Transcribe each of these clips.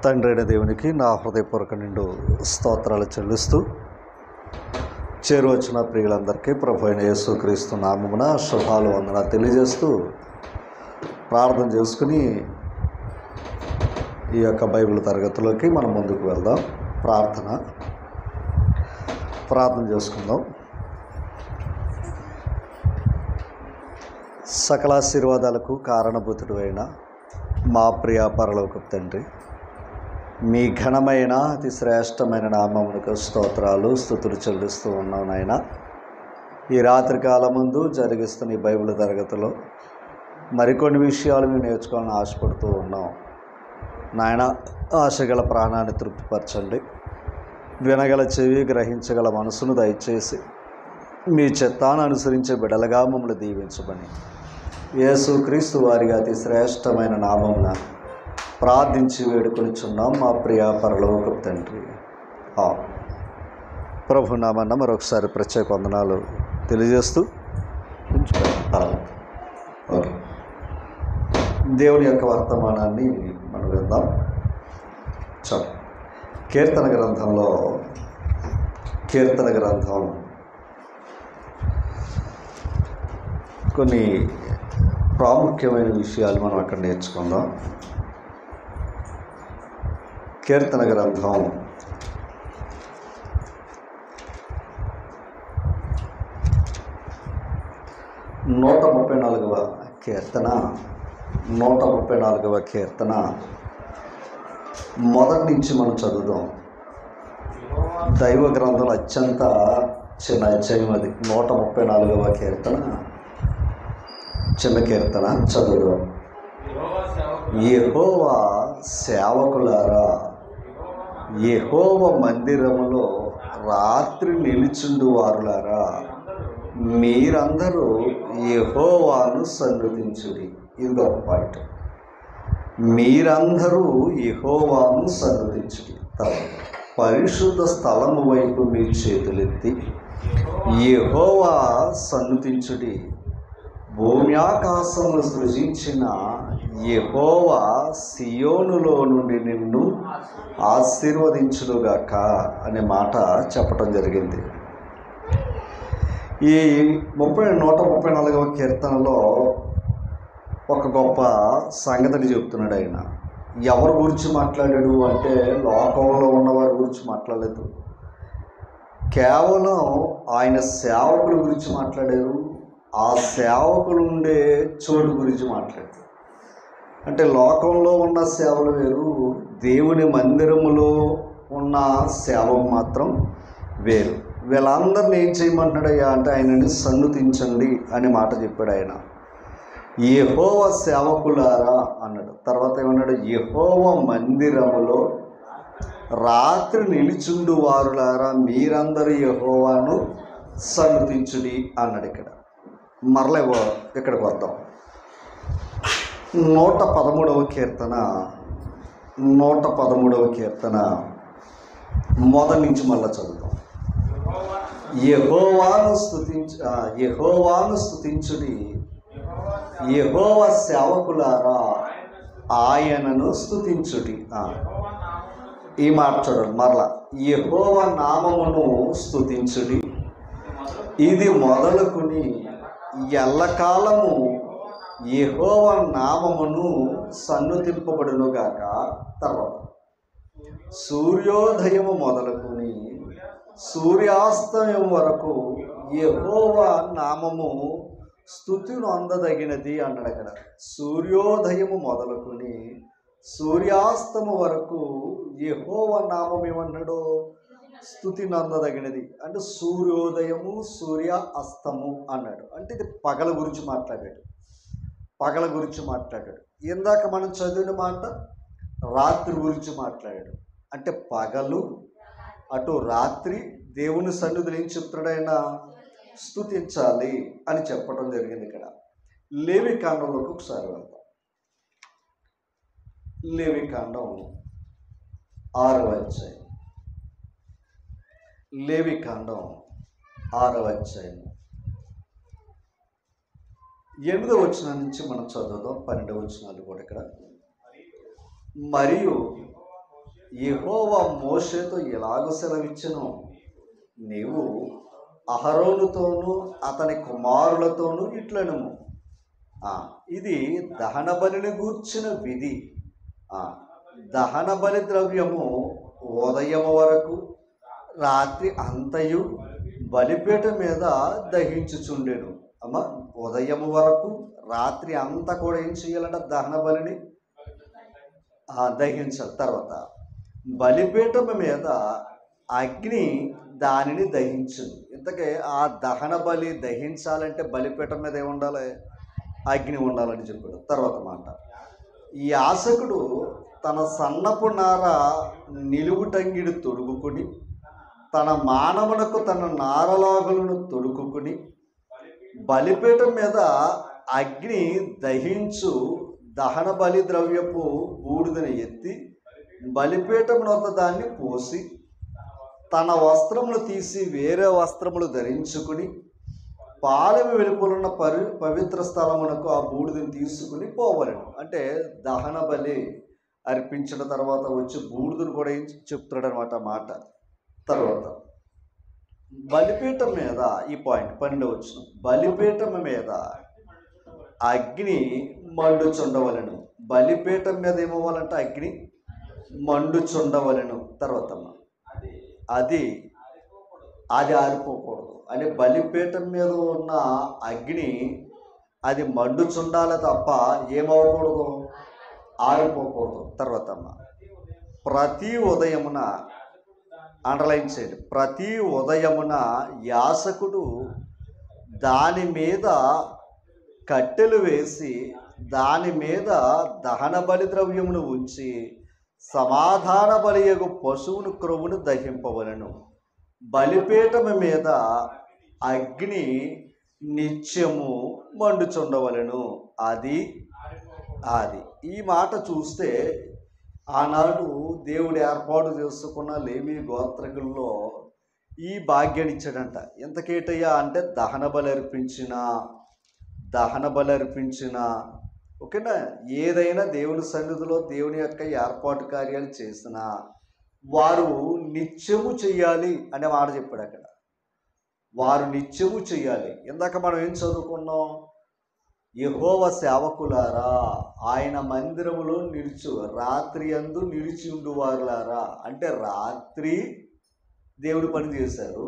తండ్రి అయిన దేవునికి నా హృదయపూర్వక నిండు స్తోత్రాలు చెల్లిస్తూ చేరువచ్చిన ప్రియులందరికీ ప్రభు అయిన యేసుక్రీస్తు నామమున శుభాలు వందనాలు తెలియజేస్తూ ప్రార్థన చేసుకుని ఈ యొక్క బైబిల్ తరగతిలోకి మనం ముందుకు వెళ్దాం. ప్రార్థన చేసుకుందాం. సకల ఆశీర్వాదాలకు కారణభూతుడు అయిన మా ప్రియ పరలోకపు తండ్రి, మీ ఘనమైన అతి శ్రేష్టమైన నామమునకు స్తోత్రాలు స్తుతులు చెల్లిస్తూ ఉన్నాం నాయన. ఈ రాత్రికాల ముందు జరిగిస్తున్న ఈ బైబిల్ తరగతిలో మరికొన్ని విషయాలు మేము నేర్చుకోవాలని ఆశపడుతూ ఉన్నాం నాయన. ఆశగల ప్రాణాన్ని తృప్తిపరచండి, వినగల చెవి గ్రహించగల మనసును దయచేసి మీ చిత్తాన్ని అనుసరించే బిడలుగా మమ్మల్ని దీవించమని యేసుక్రీస్తు వారిగా అతి శ్రేష్టమైన నామమున ప్రార్థించి వేడుకొనిచున్నాం మా ప్రియ పరలోకపు తండ్రి. ప్రభు నామన్న మరొకసారి ప్రత్యేక వందనాలు తెలియజేస్తూ ఓకే, దేవుని యొక్క వర్తమానాన్ని మనం విందాం. చాలు. కీర్తన గ్రంథం కొన్ని ప్రాముఖ్యమైన విషయాలు మనం అక్కడ నేర్చుకుందాం. కీర్తన గ్రంథం 134వ కీర్తన మొదటి నుంచి మనం చదువుదాం. దైవ గ్రంథంలో అత్యంత చిన్న అధ్యాయం అది. 134వ కీర్తన చిన్న కీర్తన చదువుదాం. యెహోవా సేవకులారా, యెహోవా మందిరములో రాత్రి నిలుచుండు వారులారా, మీరందరూ యెహోవాను సన్నుతించుడి. ఇది గొప్ప పాయింట్. మీరందరూ యెహోవాను సన్నుతించుడి. పరిశుద్ధ స్థలము వైపు మీ చేతులెత్తి యెహోవా సన్నుతించుడి. భూమి ఆకాశమును సృజించిన యెహోవా సియోనులో నుండి నిన్ను ఆశీర్వదించునుగాక అనే మాట చెప్పటం జరిగింది. ఈ 134వ కీర్తనలో ఒక గొప్ప సంగతిని చెప్తున్నాడు ఆయన. ఎవరి గురించి మాట్లాడాడు అంటే లోకంలో ఉన్నవారి గురించి మాట్లాడలేదు, కేవలం ఆయన సేవకుల గురించి మాట్లాడారు. ఆ సేవకులు ఉండే చోటు గురించి మాట్లాడారు. అంటే లోకంలో ఉన్న సేవలు వేరు, దేవుని మందిరములో ఉన్న సేవ మాత్రం వేరు. వీళ్ళందరినీ ఏం చేయమంటున్నాడయ్యా అంటే ఆయనని సన్నుతించండి అనే మాట చెప్పాడు ఆయన. యెహోవా సేవకులారా అన్నాడు. తర్వాత ఏమన్నాడు? యెహోవా మందిరములో రాత్రి నిలుచుండు వారులారా, మీరందరూ యెహోవాను సన్నుతించుడి అన్నాడు. మరలా ఇక్కడికి వద్దాం. 113వ కీర్తన మొదటి నుంచి మళ్ళీ చదువుతాం. యెహోవాను స్తుతించుడి, యెహోవా సేవకులారా ఆయనను స్తుతించుడి. ఈ మాట చూడండి మరలా. యెహోవా నామమును స్తుతించుడి, ఇది మొదలుకుని ఎల్లకాలము యెహోవా నామమును సన్నుతింపబడునుగాక. తర్వాత సూర్యోదయము మొదలుకుని సూర్యాస్తమయం వరకు యెహోవా నామము స్తుతిని అందదగినది అన్నాడు అక్కడ. సూర్యోదయము మొదలుకుని సూర్యాస్తమం వరకు యెహోవా నామం ఏమన్నాడు? స్తుతిని అందదగినది. అంటే సూర్యోదయము సూర్య అస్తము అన్నాడు. అంటే ఇది పగల గురించి మాట్లాడాడు. ఇందాక మనం చదివిన మాట రాత్రి గురించి మాట్లాడాడు. అంటే పగలు అటు రాత్రి దేవుని సన్నిధిలో ఏం చెప్తాడైనా స్తుతించాలి అని చెప్పడం జరిగింది. ఇక్కడ లేవికాండంలోకి ఒకసారి వెళ్దాం. లేవికాండం 6వ అధ్యాయం. 8వ వచనం నుంచి మనం చదువుదాం. 12వ వచనాలు కూడా ఇక్కడ. మరియు యెహోవా మోషేతో ఇలాగ సెలవిచ్చెను, నీవు అహరోనుతోనూ అతని కుమారులతోనూ ఇట్లనుము. ఇది దహన బలిని గూర్చిన విధి. దహన బలి ద్రవ్యము ఉదయం వరకు రాత్రి అంతయు బలిపీఠం మీద దహించుచుండెను. ఉదయం వరకు రాత్రి అంతా కూడా ఏం చేయాలంటే దహన బలిని దహించాలి. తర్వాత బలిపీఠం మీద అగ్ని దానిని దహించును. ఇంతకే ఆ దహన బలి దహించాలంటే బలిపీఠం మీద ఏముండాలి? అగ్ని ఉండాలని చెప్పాడు. తర్వాత మాట, ఈ యాజకుడు తన సన్నపు నార నిలువుటంగిడి తొడుగుకుని తన మానవునకు తన నారలాగులను తొడుక్కుని బలిపీఠం మీద అగ్ని దహించు దహన బలి ద్రవ్యపు బూడిదని ఎత్తి బలిపీఠం వద్ద దాన్ని పోసి తన వస్త్రములు తీసి వేరే వస్త్రములు ధరించుకుని పాలెము వెలుపలున్న పవిత్ర స్థలమునకు ఆ బూడిదని తీసుకుని పోవలను. అంటే దహన బలి అర్పించిన తర్వాత వచ్చి బూడిదను కూడా ఏం చెప్తాడు అనమాట మాట. తర్వాత బలిపీఠం మీద ఈ పాయింట్ 12 వచనం, బలిపీఠం మీద అగ్ని మండుచుండవలను. బలిపీఠం మీద ఏమవ్వాలంటే అగ్ని మండుచుండవలను. తర్వాత అది ఆరిపోకూడదు. అంటే బలిపీఠం మీద ఉన్న అగ్ని అది మండుచుండాలి తప్ప ఏమవ్వకూడదు, ఆరిపోకూడదు. తర్వాత ప్రతి ఉదయమున, అండర్లైన్ చేయండి, ప్రతి ఉదయమున యాజకుడు దాని మీద కట్టెలు వేసి దాని మీద దహన బలి ద్రవ్యమును ఉంచి సమాధాన బలియగు పశువును క్రొవ్వును దహింపవలను. బలిపీఠము మీద అగ్ని నిత్యము మండుచుండవలను. అది ఈ మాట చూస్తే ఆనాడు దేవుడు ఏర్పాటు చేసుకున్న లేవి గోత్రకుల్లో ఈ భాగ్యాన్ని ఇచ్చాడంట. ఎంతకేటయ్యా అంటే దహన బలి అర్పించిన ఓకేనా, ఏదైనా దేవుని సన్నిధిలో దేవుని యొక్క ఏర్పాటు కార్యాలు చేసినా వారు నిత్యము చెయ్యాలి అనే మాట చెప్పాడు అక్కడ. వారు నిత్యము చెయ్యాలి. ఇందాక మనం ఏం చదువుకున్నాం? యెహోవా సేవకులారా, ఆయన మందిరములో రాత్రి యందు నిలిచి ఉండువారులారా. అంటే రాత్రి దేవుడు పని చేశారు.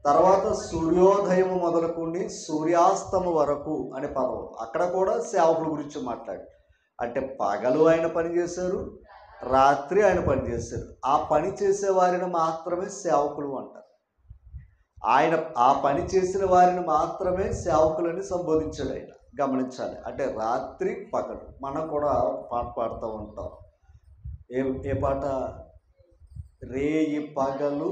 తర్వాత సూర్యోదయం మొదలుకొని సూర్యాస్తము వరకు అనే పదం అక్కడ కూడా సేవకుల గురించి మాట్లాడు. అంటే పగలు ఆయన పని చేశారు, రాత్రి ఆయన పని చేశారు. ఆ పని చేసే వారిని మాత్రమే సేవకులు అంటారు. ఆయన ఆ పని చేసిన వారిని మాత్రమే సేవకులని సంబోధించాడు ఆయన. గమనించాలి. అంటే రాత్రి పగలు. మనం కూడా పాట పాడుతూ ఉంటాం. ఏ పాట? రేయి పగలు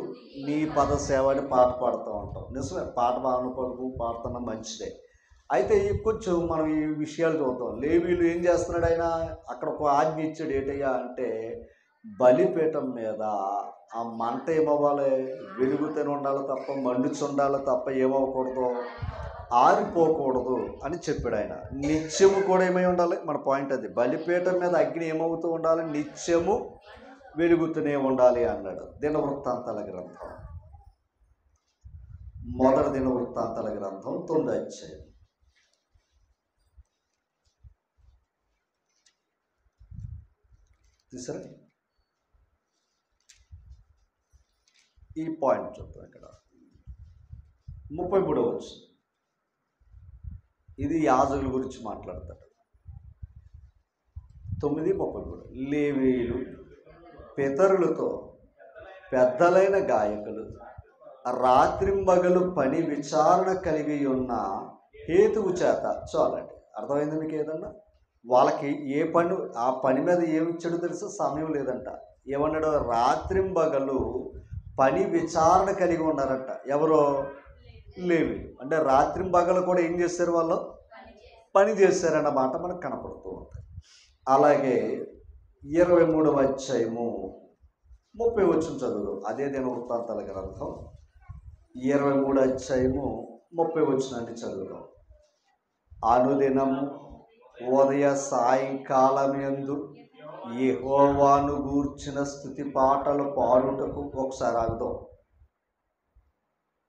నీ పద సేవ అని పాట పాడుతూ ఉంటాం. నిజమే, పాట పాడుతున్న మంచిదే. అయితే కొంచెం మనం ఈ విషయాలు చూద్దాం. లేవీలు ఏం చేస్తున్నాడు ఆయన? అక్కడ ఒక ఆజ్ఞ ఇచ్చాడు. ఏంటయ్యా అంటే బలిపీఠం మీద ఆ మంట ఏమవ్వాలి? వెలుగుతూనే ఉండాలి తప్ప, మండుచుండాలి తప్ప ఏమవ్వకూడదు, ఆరిపోకూడదు అని చెప్పాడు ఆయన. నిత్యము కూడా ఏమై ఉండాలి? మన పాయింట్ అది. బలిపీఠం మీద అగ్ని ఏమవుతూ ఉండాలి? నిత్యము వెలుగుతూనే ఉండాలి అన్నాడు. దినవృత్తాంతాల గ్రంథం, మొదటి దినవృత్తాంతాల గ్రంథం 9వ అధ్యాయం. చూసారా? ఈ పాయింట్ చూద్దాం. ఇక్కడ 33వ వచనం. ఇది యాజకుల గురించి మాట్లాడతాడు. 9:33. లేవీయులు పితరులతో పెద్దలైన గాయకులు రాత్రింబగలు పని విచారణ కలిగి ఉన్న హేతువు చేత. చాలండి, అర్థమైంది మీకు? ఏదన్నా వాళ్ళకి ఏ పని, ఆ పని మీద ఏమి ఇచ్చాడో తెలుసు, సమయం లేదంట. ఏమన్నాడు? రాత్రింబగలు పని విచారణ కలిగి ఉన్నారంట. ఎవరో? లేవీయులు. అంటే రాత్రింబగలు కూడా ఏం చేశారు? వాళ్ళు పని చేశారన్నమాట మనకు కనపడుతూ ఉంటుంది. అలాగే 23వ అధ్యాయము 30వ వచనం చదువు. అదే దినవృత్తాంతాల గ్రంథం 23వ అధ్యాయము 30వ వచనాన్ని చదువుదాం. అనుదినము ఉదయ సాయంకాలం యందు యెహోవాను గూర్చిన స్తుతి పాటలు పాడుటకు. ఒకసారి ఆగుదాం.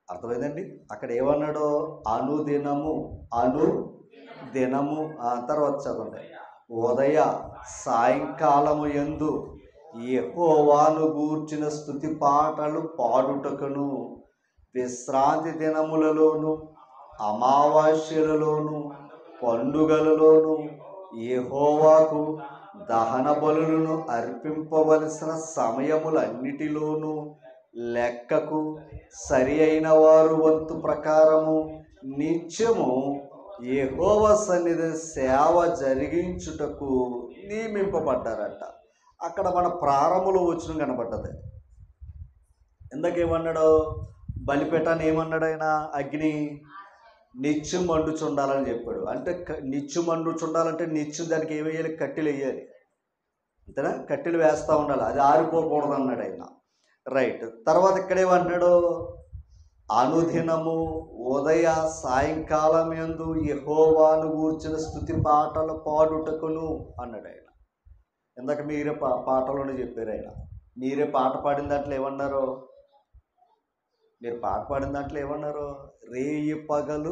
అర్థమైందండి? అక్కడ ఏమన్నాడో అనుదినము తర్వాత చదవండి. ఉదయ సాయంకాలము యందు యెహోవాను గూర్చిన స్తుతి పాటలు పాడుటకును, విశ్రాంతి దినములలోను అమావాస్యలలోను పండుగలలోను యెహోవాకు దహన బలులను అర్పింపవలసిన సమయములన్నిటిలోనూ లెక్కకు సరి అయిన వారు వంతు ప్రకారము నిత్యము యెహోవా సన్నిధి సేవ జరిగించుటకు నియమింపబడ్డారట. అక్కడ మన ప్రారంభంలో వచ్చిన కనబడ్డది. ఇందాకేమన్నాడు? బలిపీఠాన్ని ఏమన్నాడు ఆయన? అగ్ని నిత్యం మండుచుండాలని చెప్పాడు. అంటే నిత్యం మండుచుండాలంటే నిత్యం దానికి ఏమి వేయాలి? కట్టెలు వేయాలి. అంతేనా? కట్టెలు వేస్తూ ఉండాలి, అది ఆరిపోకూడదు అన్నాడు ఆయన. రైట్. తర్వాత ఇక్కడేమన్నాడు? అనుదినము ఉదయ సాయంకాలం యందు యెహోవాను గూర్చిన స్తుతి పాటలు పాడుటకును అన్నాడు ఆయన. ఇందాక మీరే పాటలోనే చెప్పారు ఆయన. మీరే పాట పాడిన దాంట్లో ఏమన్నారు? మీరు పాట పాడిన దాంట్లో ఏమన్నారు? రేయి పగలు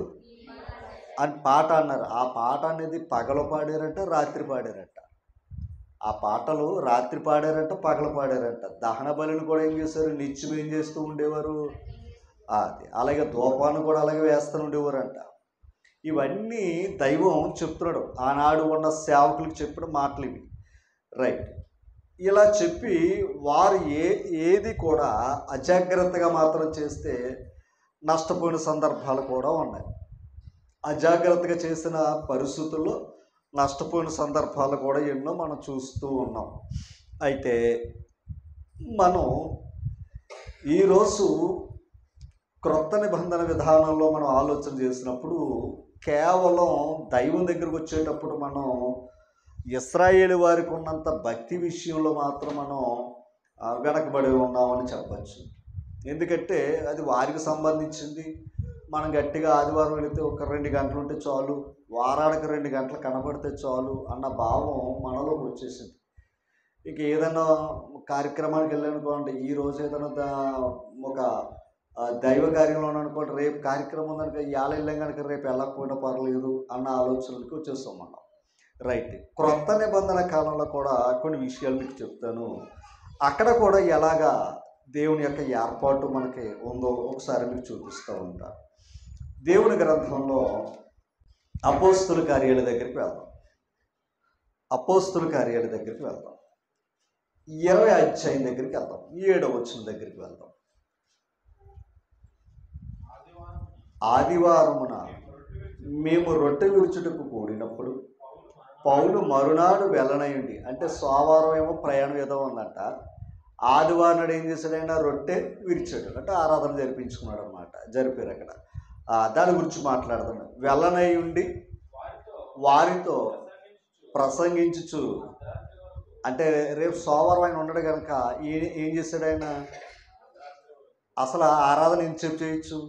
అని పాట అన్నారు. ఆ పాట అనేది పగలు పాడారంట, రాత్రి పాడారంట. ఆ పాటలు రాత్రి పాడారంట, పగలు పాడారంట. దహన బలులు కూడా ఏం చేశారు? నిత్యం ఏం చేస్తూ ఉండేవారు? అది అలాగే ధూపాన్ని కూడా అలాగే వేస్తూ ఉండేవారంట. ఇవన్నీ దైవం చెప్తున్నాడు, ఆనాడు ఉన్న సేవకులకు చెప్పిన మాటలు ఇవి. రైట్. ఇలా చెప్పి వారు ఏది కూడా అజాగ్రత్తగా మాత్రం చేస్తే నష్టపోయిన సందర్భాలు కూడా ఉన్నాయి. అజాగ్రత్తగా చేసిన పరిస్థితుల్లో నష్టపోయిన సందర్భాలు కూడా ఎన్నో మనం చూస్తూ ఉన్నాం. అయితే మనం ఈరోజు క్రొత్త నిబంధన విధానంలో మనం ఆలోచన చేసినప్పుడు కేవలం దైవం దగ్గరకు వచ్చేటప్పుడు మనం ఇశ్రాయేలు వారికి ఉన్నంత భక్తి విషయంలో మాత్రం మనం వెనకబడి ఉన్నామని చెప్పచ్చు. ఎందుకంటే అది వారికి సంబంధించింది. మనం గట్టిగా ఆదివారం వెళితే ఒక 2 గంటలు ఉంటే చాలు, వారానికి 2 గంటలు కనబడితే చాలు అన్న భావం మనలోకి వచ్చేసింది. ఇక ఏదైనా కార్యక్రమానికి వెళ్ళానుకోండి, ఈరోజు ఏదైనా ఒక దైవ కార్యంలో అనుకోండి, రేపు కార్యక్రమం ఉందనుకో, ఇవాళ వెళ్ళాం కనుక రేపు వెళ్ళకపోయినా పర్లేదు అన్న ఆలోచనలకు వచ్చేస్తాం మనం. రైట్. క్రొత్త నిబంధన కాలంలో కూడా కొన్ని విషయాలు మీకు చెప్తాను. అక్కడ కూడా ఎలాగా దేవుని యొక్క ఏర్పాటు మనకి ఉందో ఒకసారి మీకు చూపిస్తూ ఉంటా. దేవుని గ్రంథంలో అపోస్తుల కార్యాల దగ్గరికి వెళ్దాం. అపోస్తుల కార్యాల దగ్గరికి వెళ్దాం. 20వ అధ్యాయం దగ్గరికి వెళ్దాం. 7వ వచనం దగ్గరికి వెళ్దాం. ఆదివారమున మేము రొట్టె విరుచుటకు కూడినప్పుడు పౌలు మరునాడు వెళ్ళనయండి. అంటే సోమవారం ఏమో ప్రయాణం ఏదో ఉందంట, ఆదివారం నాడు ఏం చేశాడైనా? రొట్టె విరిచాడు, అంటే ఆరాధన జరిపించుకున్నాడు అనమాట. జరిపారు అక్కడ. దాని గురించి మాట్లాడుతున్నాడు. వెళ్ళనయుండి వారితో ప్రసంగించుచు, అంటే రేపు సోమవారం ఆయన ఉండడు కనుక ఏం చేశాడు ఆయన? అసలు ఆరాధన ఎంతసేపు చేయొచ్చు?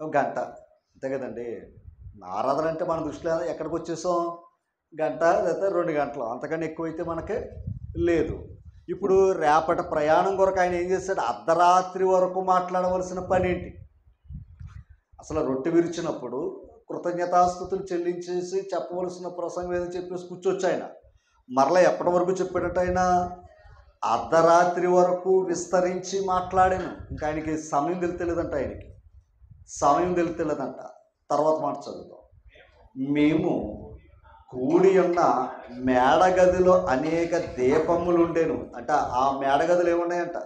గంట, అంతే కదండి. ఆరాధన అంటే మన దృష్టిలో ఎక్కడికి వచ్చేసాం? గంట లేదా 2 గంటలు, అంతకన్నా ఎక్కువైతే మనకి లేదు. ఇప్పుడు రేపటి ప్రయాణం కొరకు ఆయన ఏం చేశాడు? అర్ధరాత్రి వరకు మాట్లాడవలసిన పని ఏంటి? అసలు రొట్టె విరిచినప్పుడు కృతజ్ఞతాస్తుతులు చెల్లించేసి చెప్పవలసిన ప్రసంగం ఏదో చెప్పేసి కూర్చొచ్చు ఆయన. మరలా ఎప్పటి వరకు చెప్పాడట ఆయన? అర్ధరాత్రి వరకు విస్తరించి మాట్లాడాను. ఇంకా ఆయనకి సమయం తెలియలేదంట. ఆయనకి సమయం తెలియలేదంట. తర్వాత మాట చదువుతాం. మేము కూడి ఉన్న మేడగదిలో అనేక దీపములు ఉండేను. అంటే ఆ మేడగదిలో ఏమున్నాయంట?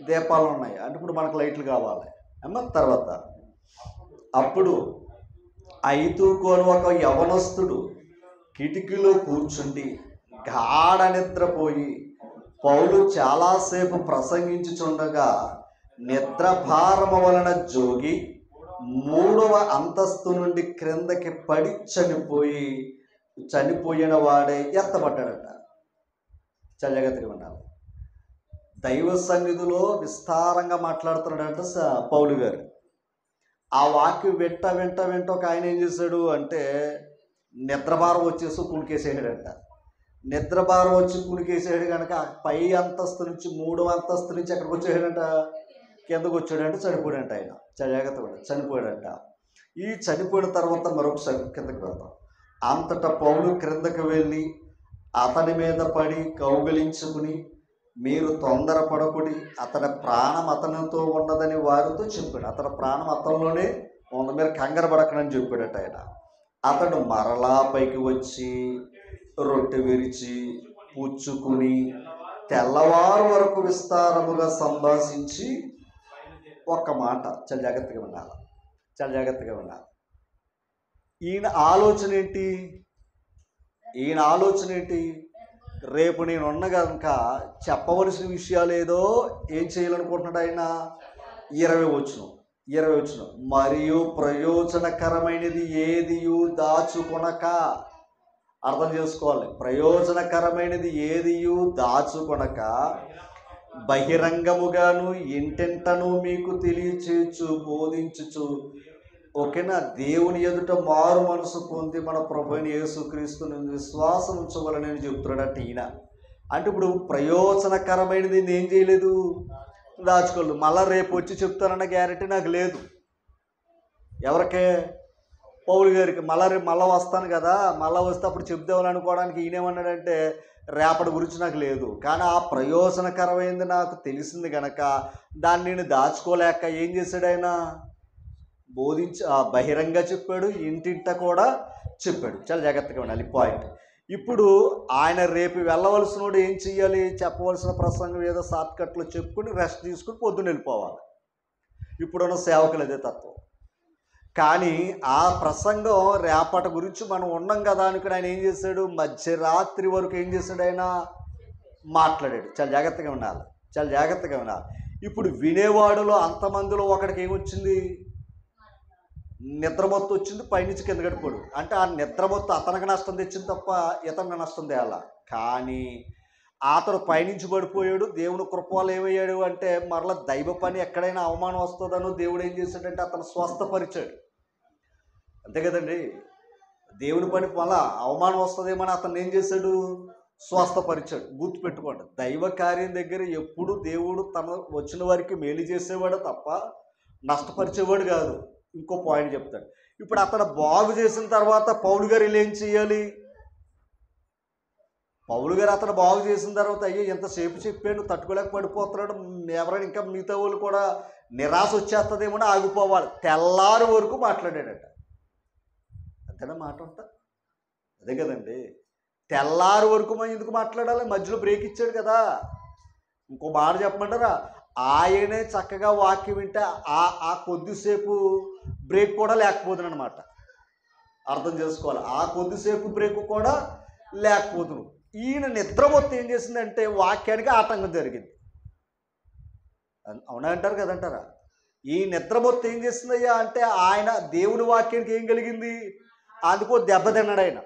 దీపాలు ఉన్నాయి. అంటే ఇప్పుడు మనకు లైట్లు కావాలి అమ్మ. తర్వాత అప్పుడు ఐతుకోలు ఒక యవనస్తుడు కిటికీలో కూర్చుండి గాఢ నిద్రపోయి పౌలు చాలాసేపు ప్రసంగించుచుండగా నిద్రభారము వలన జోగి 3వ అంతస్తు నుండి క్రిందకి పడి చనిపోయిన వాడే ఎత్తబడ్డాడట. చల్లగతిరి ఉండాలి. దైవ సన్నిధిలో విస్తారంగా మాట్లాడుతున్నాడంట పౌలు గారు. ఆ వాక్యం వెంట ఒక ఆయన ఏం చేశాడు అంటే నిద్రభారం వచ్చేసి కుడికేసేసాడంట. నిద్ర భారం వచ్చి కునికేసాడు కనుక పై అంతస్తు నుంచి 3వ అంతస్తు నుంచి ఎక్కడికి వచ్చాడంట, కిందకు వచ్చాడంటే చనిపోయాడంట. ఆయన జాగ్రత్తగా చనిపోయాడంట. ఈ చనిపోయిన తర్వాత మరొకసారి కిందకి వెళ్తాం. అంతటా పౌలు క్రిందకు వెళ్ళి అతని మీద పడి కౌగిలించుకుని, మీరు తొందరపడకుడి, అతని ప్రాణం అతనితో ఉన్నదని వారితో చెప్పాడు. అతని ప్రాణం అతనిలోనే ఉంది, మీరు కంగారు పడకనని చెప్పాడట ఆయన. అతడు మరలా పైకి వచ్చి రొట్టె విరిచి పుచ్చుకుని తెల్లవారు వరకు విస్తారముగా సంభాషించి ఒక్క మాట, చాలా జాగ్రత్తగా ఉండాలి, చాలా జాగ్రత్తగా ఉండాలి. ఈయన ఆలోచన ఏంటి? రేపు నేను ఉన్న కనుక చెప్పవలసిన విషయాలు ఏదో ఏం చేయాలనుకుంటున్నాడు ఆయన. 20 వచనం, మరియు ప్రయోజనకరమైనది ఏదియు దాచుకొనక. అర్థం చేసుకోవాలి, ప్రయోజనకరమైనది ఏదియు దాచుకొనక బహిరంగముగాను ఇంటెంటను మీకు తెలియచేయచ్చు, బోధించుచు. ఓకేనా? దేవుని ఎదుట మారు మనసు పొంది మన ప్రభువైన యేసుక్రీస్తుని విశ్వాసం ఉంచవలని చెప్తున్నాడట ఈయన. అంటే ఇప్పుడు ప్రయోజనకరమైనది ఏం చేయలేదు, దాచుకోలేదు. మళ్ళీ రేపు వచ్చి చెప్తానన్న గ్యారెంటీ నాకు లేదు. ఎవరికే? పౌలు గారికి. మళ్ళీ వస్తాను కదా, మళ్ళీ వస్తే అప్పుడు చెప్దామని అనుకోవడానికి ఈయనేమన్నాడంటే రేపటి గురించి నాకు లేదు, కానీ ఆ ప్రయోజనకరమైనది నాకు తెలిసింది కనుక దాన్ని నేను దాచుకోలేక ఏం చేశాడు ఆయన? బోధించి బహిరంగ చెప్పాడు, ఇంటింట కూడా చెప్పాడు. చాలా జాగ్రత్తగా ఉండాలి పాయింట్. ఇప్పుడు ఆయన రేపు వెళ్ళవలసినోడు ఏం చెయ్యాలి? చెప్పవలసిన ప్రసంగం ఏదో షార్ట్కట్లో చెప్పుకుని రెస్ట్ తీసుకుని పొద్దున్న వెళ్ళిపోవాలి. ఇప్పుడున్న సేవకులు అదే తత్వం. కానీ ఆ ప్రసంగం రేపటి గురించి మనం ఉన్నాం కదా అనుకుని ఆయన ఏం చేశాడు? మధ్యరాత్రి వరకు ఏం చేశాడు? ఆయన మాట్లాడాడు. చాలా జాగ్రత్తగా ఉండాలి. ఇప్పుడు వినేవాడులో అంతమందిలో ఒకడికి ఏమొచ్చింది? నిద్రమత్తు వచ్చింది, పైనుంచి కింద గడిపోడు. అంటే ఆ నిద్రమత్తు అతనికి నష్టం తెచ్చింది తప్ప ఇతనికి నష్టం తేలా. కానీ అతను పైనుంచి పడిపోయాడు. దేవుని కృపలో ఏమయ్యాడు అంటే మరలా దైవ పని ఎక్కడైనా అవమానం వస్తుందనో దేవుడు ఏం చేశాడంటే అతను స్వస్థపరిచాడు. అంతే కదండి, దేవుని పని మళ్ళా అవమానం వస్తుందేమని అతను ఏం చేశాడు? స్వస్థపరిచాడు. గుర్తుపెట్టుకోండి, దైవ కార్యం దగ్గర ఎప్పుడు దేవుడు తన వచ్చిన వారికి మేలు చేసేవాడు తప్ప నష్టపరిచేవాడు కాదు. ఇంకో పాయింట్ చెప్తాడు. ఇప్పుడు అతను బాగు చేసిన తర్వాత పౌలు గారు ఏం చేయాలి? పౌలు గారు అతను బాగు చేసిన తర్వాత అయ్యో ఎంతసేపు చెప్పాను, తట్టుకోలేక పడిపోతున్నాడు, ఎవరైనా ఇంకా మిగతా వాళ్ళు కూడా నిరాశ వచ్చేస్తుందేమో ఆగిపోవాలి. తెల్లారి వరకు మాట్లాడాడట. అంతేనా మాట ఉంటా? అదే కదండి, తెల్లారి వరకు మనం ఎందుకు మాట్లాడాలి? మధ్యలో బ్రేక్ ఇచ్చాడు కదా. ఇంకో మాట చెప్పమంటారా? ఆయనే చక్కగా వాక్యం వింటే ఆ కొద్దిసేపు బ్రేక్ కూడా లేకపోతుంది అనమాట. అర్థం చేసుకోవాలి, ఆ కొద్దిసేపు బ్రేక్ కూడా లేకపోతుంది. ఈయన నిద్రమొత్తం ఏం చేసిందంటే వాక్యానికి ఆటంకం జరిగింది. అవునా అంటారు కదంటారా? ఈ నిద్రమొత్తం ఏం చేసిందయ్యా అంటే ఆయన దేవుని వాక్యానికి ఏం కలిగింది? అందుకో దెబ్బ తిన్నాడు ఆయన.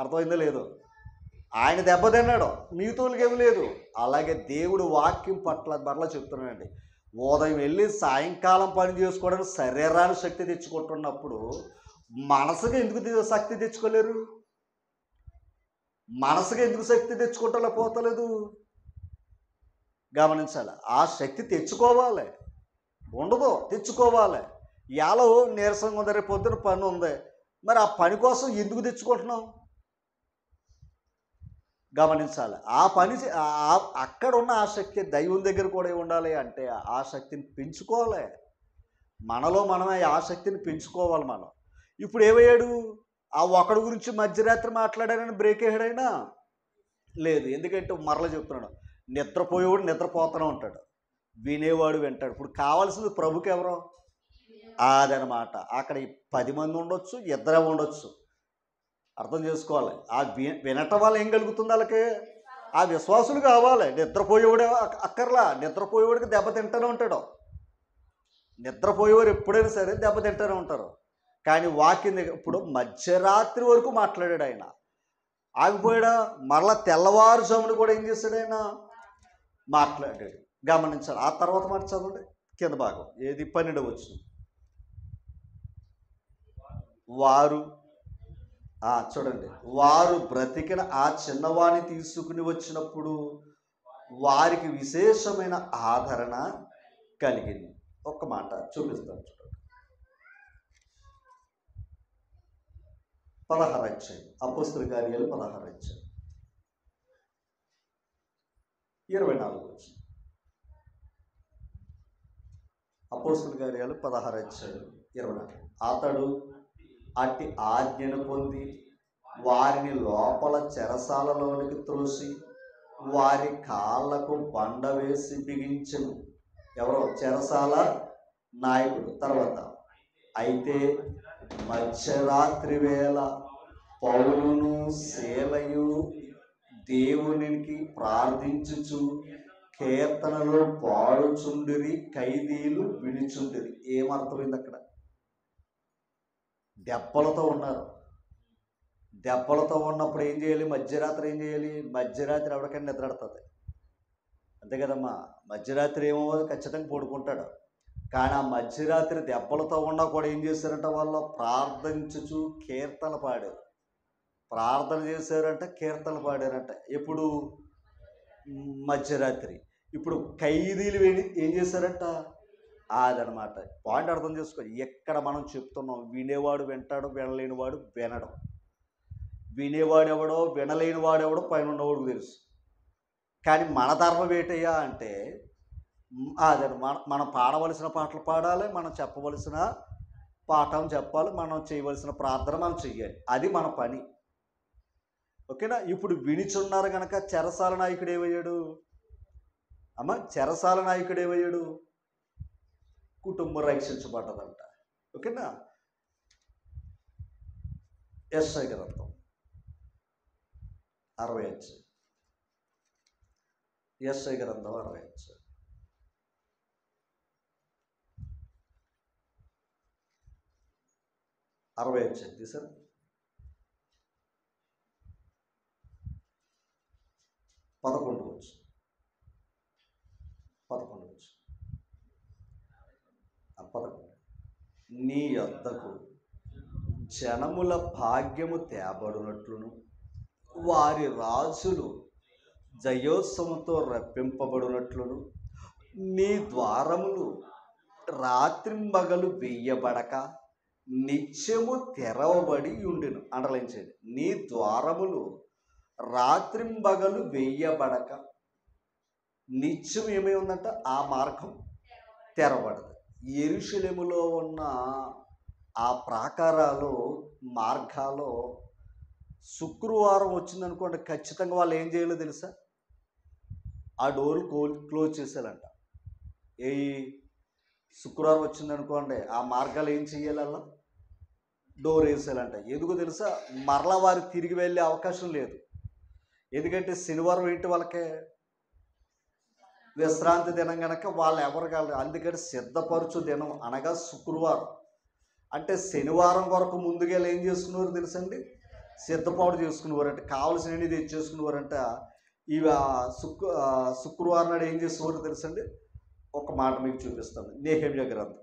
అర్థమైందో లేదో? ఆయన దెబ్బ తిన్నాడు, మిగతాళ్ళకి ఏమి లేదు. అలాగే దేవుడు వాక్యం పట్ల మరలా చెప్తున్నానండి, ఉదయం వెళ్ళి సాయంకాలం పని చేసుకోవడానికి శరీరాన్ని శక్తి తెచ్చుకుంటున్నప్పుడు మనసుగా ఎందుకు శక్తి తెచ్చుకోలేరు? మనసుగా ఎందుకు శక్తి తెచ్చుకుంటా పోతలేదు? గమనించాలి. ఆ శక్తి తెచ్చుకోవాలి, ఉండదు, తెచ్చుకోవాలి. ఎలా నీరసంగా ఉంది, రేపు పొద్దున పని ఉంది, మరి ఆ పని కోసం ఎందుకు తెచ్చుకుంటున్నాం? గమనించాలి. ఆ పని అక్కడ ఉన్న ఆ శక్తి దైవం దగ్గర కూడా ఉండాలి. అంటే ఆ శక్తిని పెంచుకోవాలి, మనలో మనమే ఆ శక్తిని పెంచుకోవాలి మనం. ఇప్పుడు ఏమయ్యాడు? ఆ ఒకడి గురించి మధ్యరాత్రి మాట్లాడానని బ్రేక్ వేయడైనా లేదు. ఎందుకంటే మరలా చెప్తున్నాడు, నిద్రపోయేవాడు నిద్రపోతూనే ఉంటాడు, వినేవాడు వింటాడు. ఇప్పుడు కావాల్సింది ప్రభుకి ఎవరో అదనమాట. అక్కడ 10 మంది ఉండొచ్చు, ఇద్దరే ఉండొచ్చు. అర్థం చేసుకోవాలి. ఆ వినటం వల్ల ఏం కలుగుతుంది? వాళ్ళకి ఆ విశ్వాసులు కావాలి. నిద్రపోయేవాడు అక్కర్లా, నిద్రపోయేవాడికి దెబ్బ తింటూనే ఉంటాడు. నిద్రపోయేవారు ఎప్పుడైనా సరే దెబ్బ తింటూనే ఉంటారు. కానీ వాక్యం ఇప్పుడు మధ్యరాత్రి వరకు మాట్లాడాడు ఆయన, ఆగిపోయాడా? మరలా తెల్లవారుజామును కూడా ఏం చేశాడు ఆయన? మాట్లాడాడు. గమనించాలి. ఆ తర్వాత మాట చదవండి, కింద భాగం, ఏది 12వ వచనం. వారు చూడండి, వారు బ్రతికిన ఆ చిన్నవాణ్ణి తీసుకుని వచ్చినప్పుడు వారికి విశేషమైన ఆదరణ కలిగింది. ఒక్క మాట చూపిస్తాను చూడండి. 16 అధ్యాయం, అపోస్తలుల కార్యాలు 16 అధ్యాయం 24 వచ్చింది. అపోస్తలుల కార్యాలు 16 అధ్యాయం 24. అతడు అట్టి ఆజ్ఞను పొంది వారిని లోపల చెరసాలలోనికి త్రోసి వారి కాళ్ళకు బండ వేసి బిగించెను. ఎవరో? చెరసాల నాయకుడు. తర్వాత, అయితే మధ్యరాత్రి వేళ పౌలును శీలయు దేవునికి ప్రార్థించుచు కీర్తనలు పాడుచుండిరి, ఖైదీలు వినుచుండిరి. ఏమర్థమైంది అక్కడ? దెబ్బలతో ఉన్నారు. దెబ్బలతో ఉన్నప్పుడు ఏం చేయాలి? మధ్యరాత్రి ఏం చేయాలి? మధ్యరాత్రి ఎవరికైనా నిద్రడుతుంది, అంతే కదమ్మా. మధ్యరాత్రి ఏమో ఖచ్చితంగా పడుకుంటాడు. కానీ ఆ మధ్యరాత్రి దెబ్బలతో ఉన్నా కూడా ఏం చేశారంట? వాళ్ళు ప్రార్థించుచు కీర్తనలు పాడారు. ప్రార్థన చేశారంట, కీర్తనలు పాడారంట. ఎప్పుడు? మధ్యరాత్రి. ఇప్పుడు ఖైదీలు ఏం చేశారంట? అదనమాట పాయింట్. అర్థం చేసుకో. ఎక్కడ మనం చెప్తున్నాం, వినేవాడు వింటాడు, వినలేనివాడు వినడం. వినేవాడెవడో వినలేని వాడెవడో పైన ఉన్నవాడికి తెలుసు. కానీ మన ధర్మం ఏంటయ్యా అంటే, అదే మనం పాడవలసిన పాటలు పాడాలి, మనం చెప్పవలసిన పాఠం చెప్పాలి, మనం చేయవలసిన ప్రార్థన మనం చెయ్యాలి. అది మన పని. ఓకేనా? ఇప్పుడు వినిచున్నారు కనుక చెరసాల నాయకుడు ఏమయ్యాడు? చెరసాల నాయకుడు ఏమయ్యాడు? కుటుంబం రక్షించబడ్డదంట. ఓకేనా? యెషయా గ్రంథం 60. యెషయా గ్రంథం 60. 60 తీసారు. 11 వచ్చు. 11 నీ యొద్దకు జనముల భాగ్యము తేబడినట్లును వారి రాజులు జయోత్సవంతో రప్పింపబడినట్లును నీ ద్వారములు రాత్రింబగలు వెయ్యబడక నిత్యము తెరవబడి ఉండెను. అండర్లైన్ చేయండి. నీ ద్వారములు రాత్రింబగలు వెయ్యబడక నిత్యం ఏమై ఉందంట? ఆ మార్గం తెరవబడదు. యెరూషలేములో ఉన్న ఆ ప్రాకారాలు, మార్గాలు శుక్రవారం వచ్చిందనుకోండి, ఖచ్చితంగా వాళ్ళు ఏం చేయాలో తెలుసా? ఆ డోర్లు క్లోజ్ చేసేయాలంట. శుక్రవారం వచ్చిందనుకోండి, ఆ మార్గాలు ఏం చేయాలల్లా? డోర్ వేసేయాలంట. ఎందుకో తెలుసా? మరలా వారు తిరిగి వెళ్ళే అవకాశం లేదు. ఎందుకంటే శనివారం ఏంటి? వాళ్ళకే విశ్రాంతి దినం కనుక వాళ్ళు ఎవరు కాదు. అందుకని సిద్ధపరచు దినం అనగా శుక్రవారం. అంటే శనివారం వరకు ముందుగా ఏం చేసుకునేవారు తెలుసండి? సిద్ధపాటు చేసుకునేవారంట. కావలసినవి తెచ్చేసుకునేవారంట. ఇవి శుక్రవారం నాడు ఏం చేసేవారు తెలుసండి? ఒక మాట మీకు చూపిస్తాను. నెహెమ్యా గ్రంథం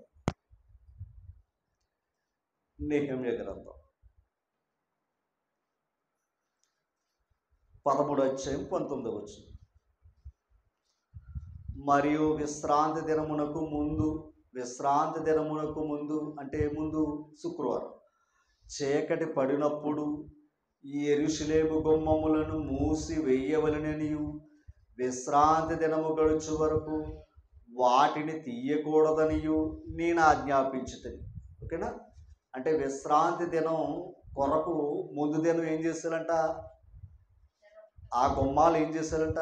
13 అధ్యాయం 19. మరియు విశ్రాంతి దినమునకు ముందు అంటే ముందు శుక్రవారం చీకటి పడినప్పుడు యెరూషలేము గుమ్మములను మూసి వేయవలెననియు విశ్రాంతి దినము గడుచు వరకు వాటిని తీయకూడదనియు నేను ఆజ్ఞాపించుతుంది. ఓకేనా? అంటే విశ్రాంతి దినం కొరకు ముందు దినం ఏం చేశారంట? ఆ గుమ్మాలు ఏం చేశారంట?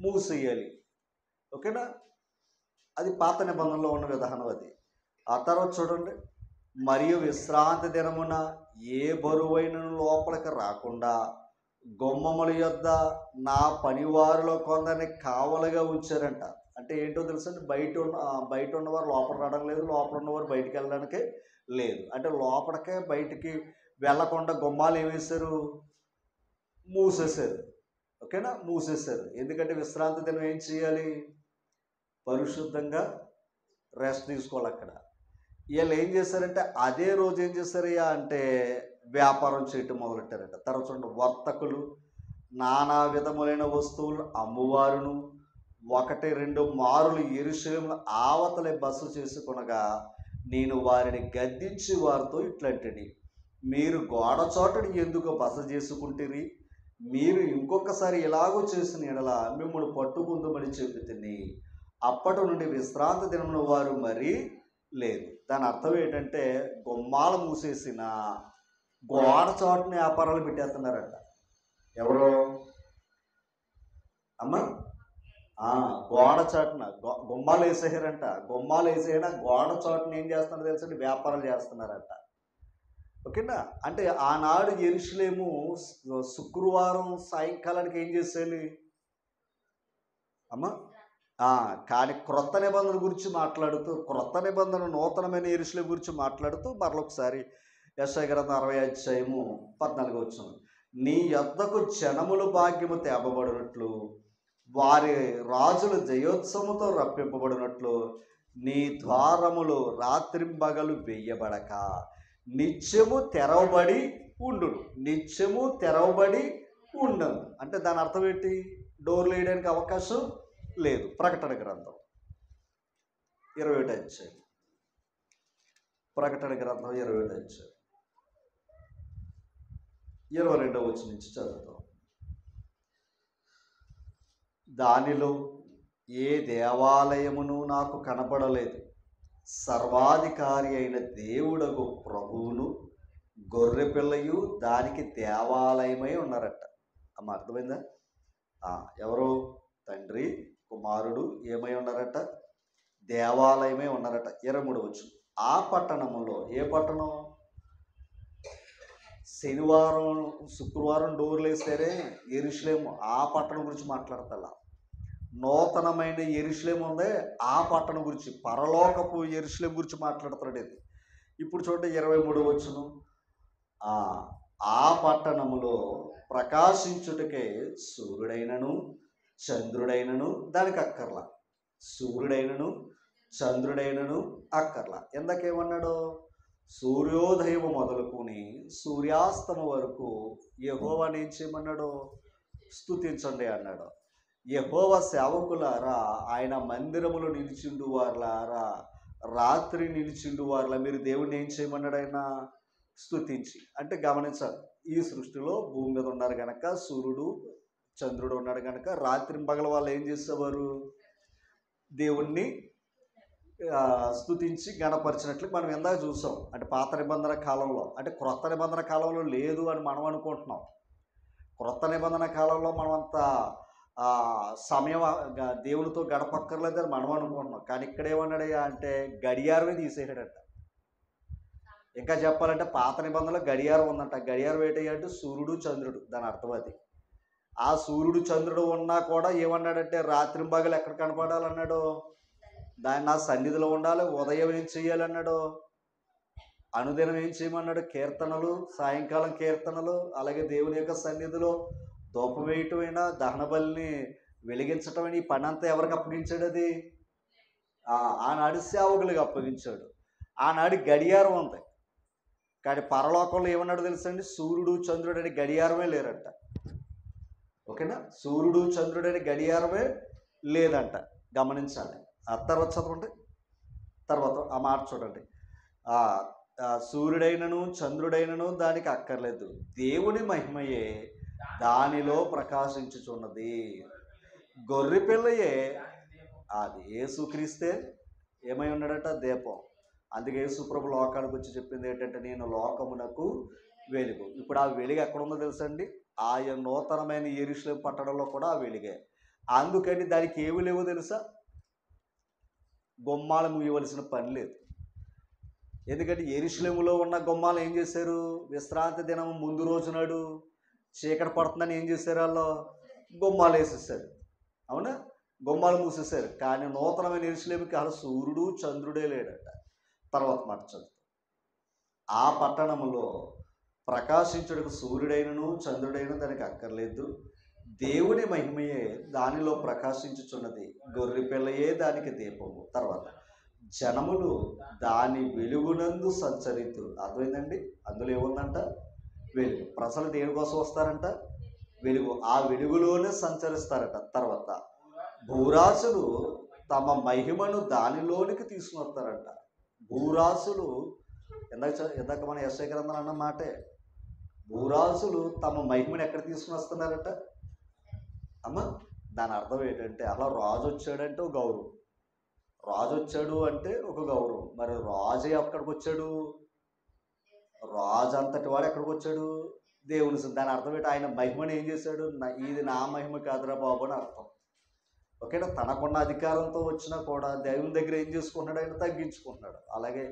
మూసేయాలి. ఓకేనా? అది పాత నిబంధనలో ఉన్న విధానం అది. ఆ తర్వాత చూడండి, మరియు విశ్రాంతి దినమున ఏ బరువైన లోపలికి రాకుండా గుమ్మముల యొద్ద నా పనివారిలో కొందరిని కావలిగా ఉంచారంట. అంటే ఏంటో తెలుసండి? బయట ఉన్నవారు లోపల రావడం లేదు, లోపల ఉన్నవారు బయటికి వెళ్ళడానికి లేదు. అంటే లోపలికే బయటికి వెళ్ళకుండా గుమ్మాలు ఏమేశారు? మూసేశారు. ఓకేనా? మూసేశారు. ఎందుకంటే విశ్రాంతి దినం ఏం చేయాలి? పరిశుద్ధంగా రెస్ట్ తీసుకోవాలి అక్కడ. వీళ్ళు ఏం చేశారంటే అదే రోజు ఏం చేశారయ్యా అంటే వ్యాపారం చేయటం మొదలెట్టారట. తర్వాత చూడండి, వర్తకులు నానా విధములైన వస్తువులు అమ్మువారును 1-2 మారులు యెరూషలేములో ఆవతలే బస చేసుకొనగా నేను వారిని గద్దించి వారితో ఇట్లాంటిని, మీరు గోడ చోటని ఎందుకు బస చేసుకుంటురి? మీరు ఇంకొకసారి ఇలాగూ చేసిన ఎడల మిమ్మల్ని పట్టుకుందామని చెబుతుంది. అప్పటి నుండి విశ్రాంతి దినమున వారు మరీ లేదు. దాని అర్థం ఏంటంటే, గుమ్మాలు మూసేసిన గోడ చోటని వ్యాపారాలు పెట్టేస్తున్నారంట. ఎవరు అమ్మ? గోడ చాటున గుమ్మాలు వేసేసారంట. గుమ్మాలు వేసేనా గోడ చాటున ఏం చేస్తున్నారు తెలుసండి? వ్యాపారాలు చేస్తున్నారంట. ఓకేనా? అంటే ఆనాడు యెరూషలేము శుక్రవారం సాయంకాలానికి ఏం చేసేయాలి అమ్మ? కానీ క్రొత్త నిబంధన గురించి మాట్లాడుతూ, క్రొత్త నిబంధన నూతనమైన యెరూషలేము గురించి మాట్లాడుతూ మరొకసారి యెషయా గ్రంథం 60:14 నీ యొద్దకు జనములు భాగ్యము తేబడినట్లు, వారి రాజులు జయోత్సవముతో రప్పింపబడినట్లు, నీ ద్వారములు రాత్రింబగలు వెయ్యబడక నిత్యము తెరవబడి ఉండును. నిత్యము తెరవబడి ఉండను అంటే దాని అర్థం ఏంటి? డోర్లు వేయడానికి అవకాశం లేదు. ప్రకటన గ్రంథం 21వ అధ్యాయం. ప్రకటన గ్రంథం 21వ అధ్యాయం 22వ వచనం నుంచి చదువుతాం. దానిలో ఏ దేవాలయమును నాకు కనపడలేదు. సర్వాధికారి అయిన దేవుడగు ప్రభువును గొర్రెపిల్లయు దానికి దేవాలయమై ఉన్నారట. అమ్మ, అర్థమైందా? ఎవరు? తండ్రి కుమారుడు ఏమై ఉన్నారట? దేవాలయమై ఉన్నారట. 23వ వచనం. ఆ పట్టణములో, ఏ పట్టణం? శనివారం శుక్రవారం డోర్లు వేసారే యెరూషలేము, ఆ పట్టణం గురించి మాట్లాడతా. నూతనమైన యెరూషలేము ఉందే, ఆ పట్టణం గురించి, పరలోకపు యెరూషలేము గురించి మాట్లాడుతున్నాడు ఇది. ఇప్పుడు చూడండి 23వ వచనం. ఆ పట్టణములో ప్రకాశించుటకే సూర్యుడైనను చంద్రుడైనను దానికి అక్కర్లా. సూర్యుడైనను చంద్రుడైనను అక్కర్లా. ఎందుకేమన్నాడు? సూర్యోదయం మొదలుకొని సూర్యాస్తమం వరకు యెహోవాను ఏం చేయమన్నాడు? స్తుతించండి అన్నాడు. యెహోవా సేవకులారా, ఆయన మందిరములో నిలిచిండు వారులారా, రాత్రి నిలిచిండు వారులా, మీరు దేవుడిని ఏం చేయమన్నాడు? ఆయన స్తుతించి. అంటే గమనించాలి, ఈ సృష్టిలో భూమి మీద ఉన్నారు కనుక, సూర్యుడు చంద్రుడు ఉన్నాడు కనుక, రాత్రి పగల వాళ్ళు ఏం చేసేవారు? దేవుణ్ణి స్తుతించి గణపరిచినట్లు మనం ఇందాక చూసాం. అంటే పాత నిబంధన కాలంలో, అంటే క్రొత్త నిబంధన కాలంలో లేదు అని మనం అనుకుంటున్నాం. క్రొత్త నిబంధన కాలంలో మనం అంత సమయం దేవునితో గడపక్కర్లేదని మనం అనుకుంటున్నాం. కానీ ఇక్కడ ఏమన్నాడయ్యా అంటే, గడియారమే తీసేసాడట. ఇంకా చెప్పాలంటే పాత నిబంధనలో గడియారం ఉందంట. గడియారం ఏంటయ్యా అంటే సూర్యుడు చంద్రుడు, దాని అర్థం అది. ఆ సూర్యుడు చంద్రుడు ఉన్నా కూడా ఏమన్నాడంటే, రాత్రింబగలు ఎక్కడ కనపడాలన్నాడు? దాన్ని నా సన్నిధిలో ఉండాలి. ఉదయం ఏం చేయాలన్నాడు? అనుదినం ఏం చేయమన్నాడు? కీర్తనలు, సాయంకాలం కీర్తనలు, అలాగే దేవుని యొక్క సన్నిధిలో ధూపం వేయటమైనా, దహన బలిని వెలిగించటమైనా, ఈ పని అంతా ఎవరికి అప్పగించాడు? అది ఆనాడు సేవకులకు అప్పగించాడు. ఆనాడు గడియారం ఉంది. కానీ పరలోకంలో ఏమన్నాడు తెలుసండి? సూర్యుడు చంద్రుడు అని గడియారమే లేరంట. ఓకేనా? సూర్యుడు చంద్రుడు అని గడియారమే లేదంట. గమనించాలి. తర్వాత చదవండి. తర్వాత ఆ మాట చూడండి. సూర్యుడైనను చంద్రుడైనను దానికి అక్కర్లేదు, దేవుని మహిమయే దానిలో ప్రకాశించుచున్నది. గొర్రెపిల్లయే, అది యేసుక్రీస్తే ఏమై ఉన్నాడట? దీపం. అందుకే యేసుప్రభు లోకానికి వచ్చి చెప్పింది ఏంటంటే, నేను లోకమునకు వెలుగు. ఇప్పుడు ఆ వెలుగు ఎక్కడ ఉందో తెలుసండి? ఆయన నూతనమైన యెరూషలేము పట్టణంలో కూడా ఆ వెలుగే. అందుకని దానికి ఏమి లేవో తెలుసా? గుమ్మాలు ముయ్యవలసిన పని లేదు. ఎందుకంటే యెరూషలేములో ఉన్న గుమ్మాలు ఏం చేశారు? విశ్రాంతి దినం ముందు రోజు నాడు చీకటి పడుతుందని ఏం చేశారు? వాళ్ళు గుమ్మాలు వేసేసారు. అవునా? గుమ్మాలు మూసేశారు. కానీ నూతనమైన యెరూషలేముకి అసలు సూర్యుడు చంద్రుడే లేడట. తర్వాత మాట చదువు. ఆ పట్టణములో ప్రకాశించుటకు సూర్యుడైనను చంద్రుడైన దానికి అక్కర్లేదు, దేవుని మహిమయే దానిలో ప్రకాశించుచున్నది. గొర్రెపిల్లయే దానికి దీపము. తర్వాత జనములు దాని వెలుగునందు సంచరితురు. అర్థమైందండి? అందులో ఏముందంట? వెలుగు. ప్రజలు దేనికోసం వస్తారంట? వెలుగు. ఆ వెలుగులోనే సంచరిస్తారట. తర్వాత భూరాజులు తమ మహిమను దానిలోనికి తీసుకుని వస్తారంట. భూరాజులు ఇందాక మన యెషయా గ్రంథం అన్న మాటే. భూరాజులు తమ మహిమను ఎక్కడ తీసుకుని వస్తున్నారట అమ్మ? దాని అర్థం ఏంటంటే, అలా రాజు వచ్చాడంటే ఒక గౌరవం, రాజు వచ్చాడు అంటే ఒక గౌరవం. మరి రాజు ఎక్కడికి వచ్చాడు? రాజు అంతటి వాడు ఎక్కడికి వచ్చాడు? దేవుని. దాని అర్థం ఏంటి? ఆయన మహిమను ఏం చేశాడు? ఇది నా మహిమ కాదురా బాబు అని అర్థం. ఓకేనా? తనకున్న అధికారంతో వచ్చినా కూడా దేవుని దగ్గర ఏం చేసుకుంటున్నాడు? ఆయన తగ్గించుకుంటున్నాడు. అలాగే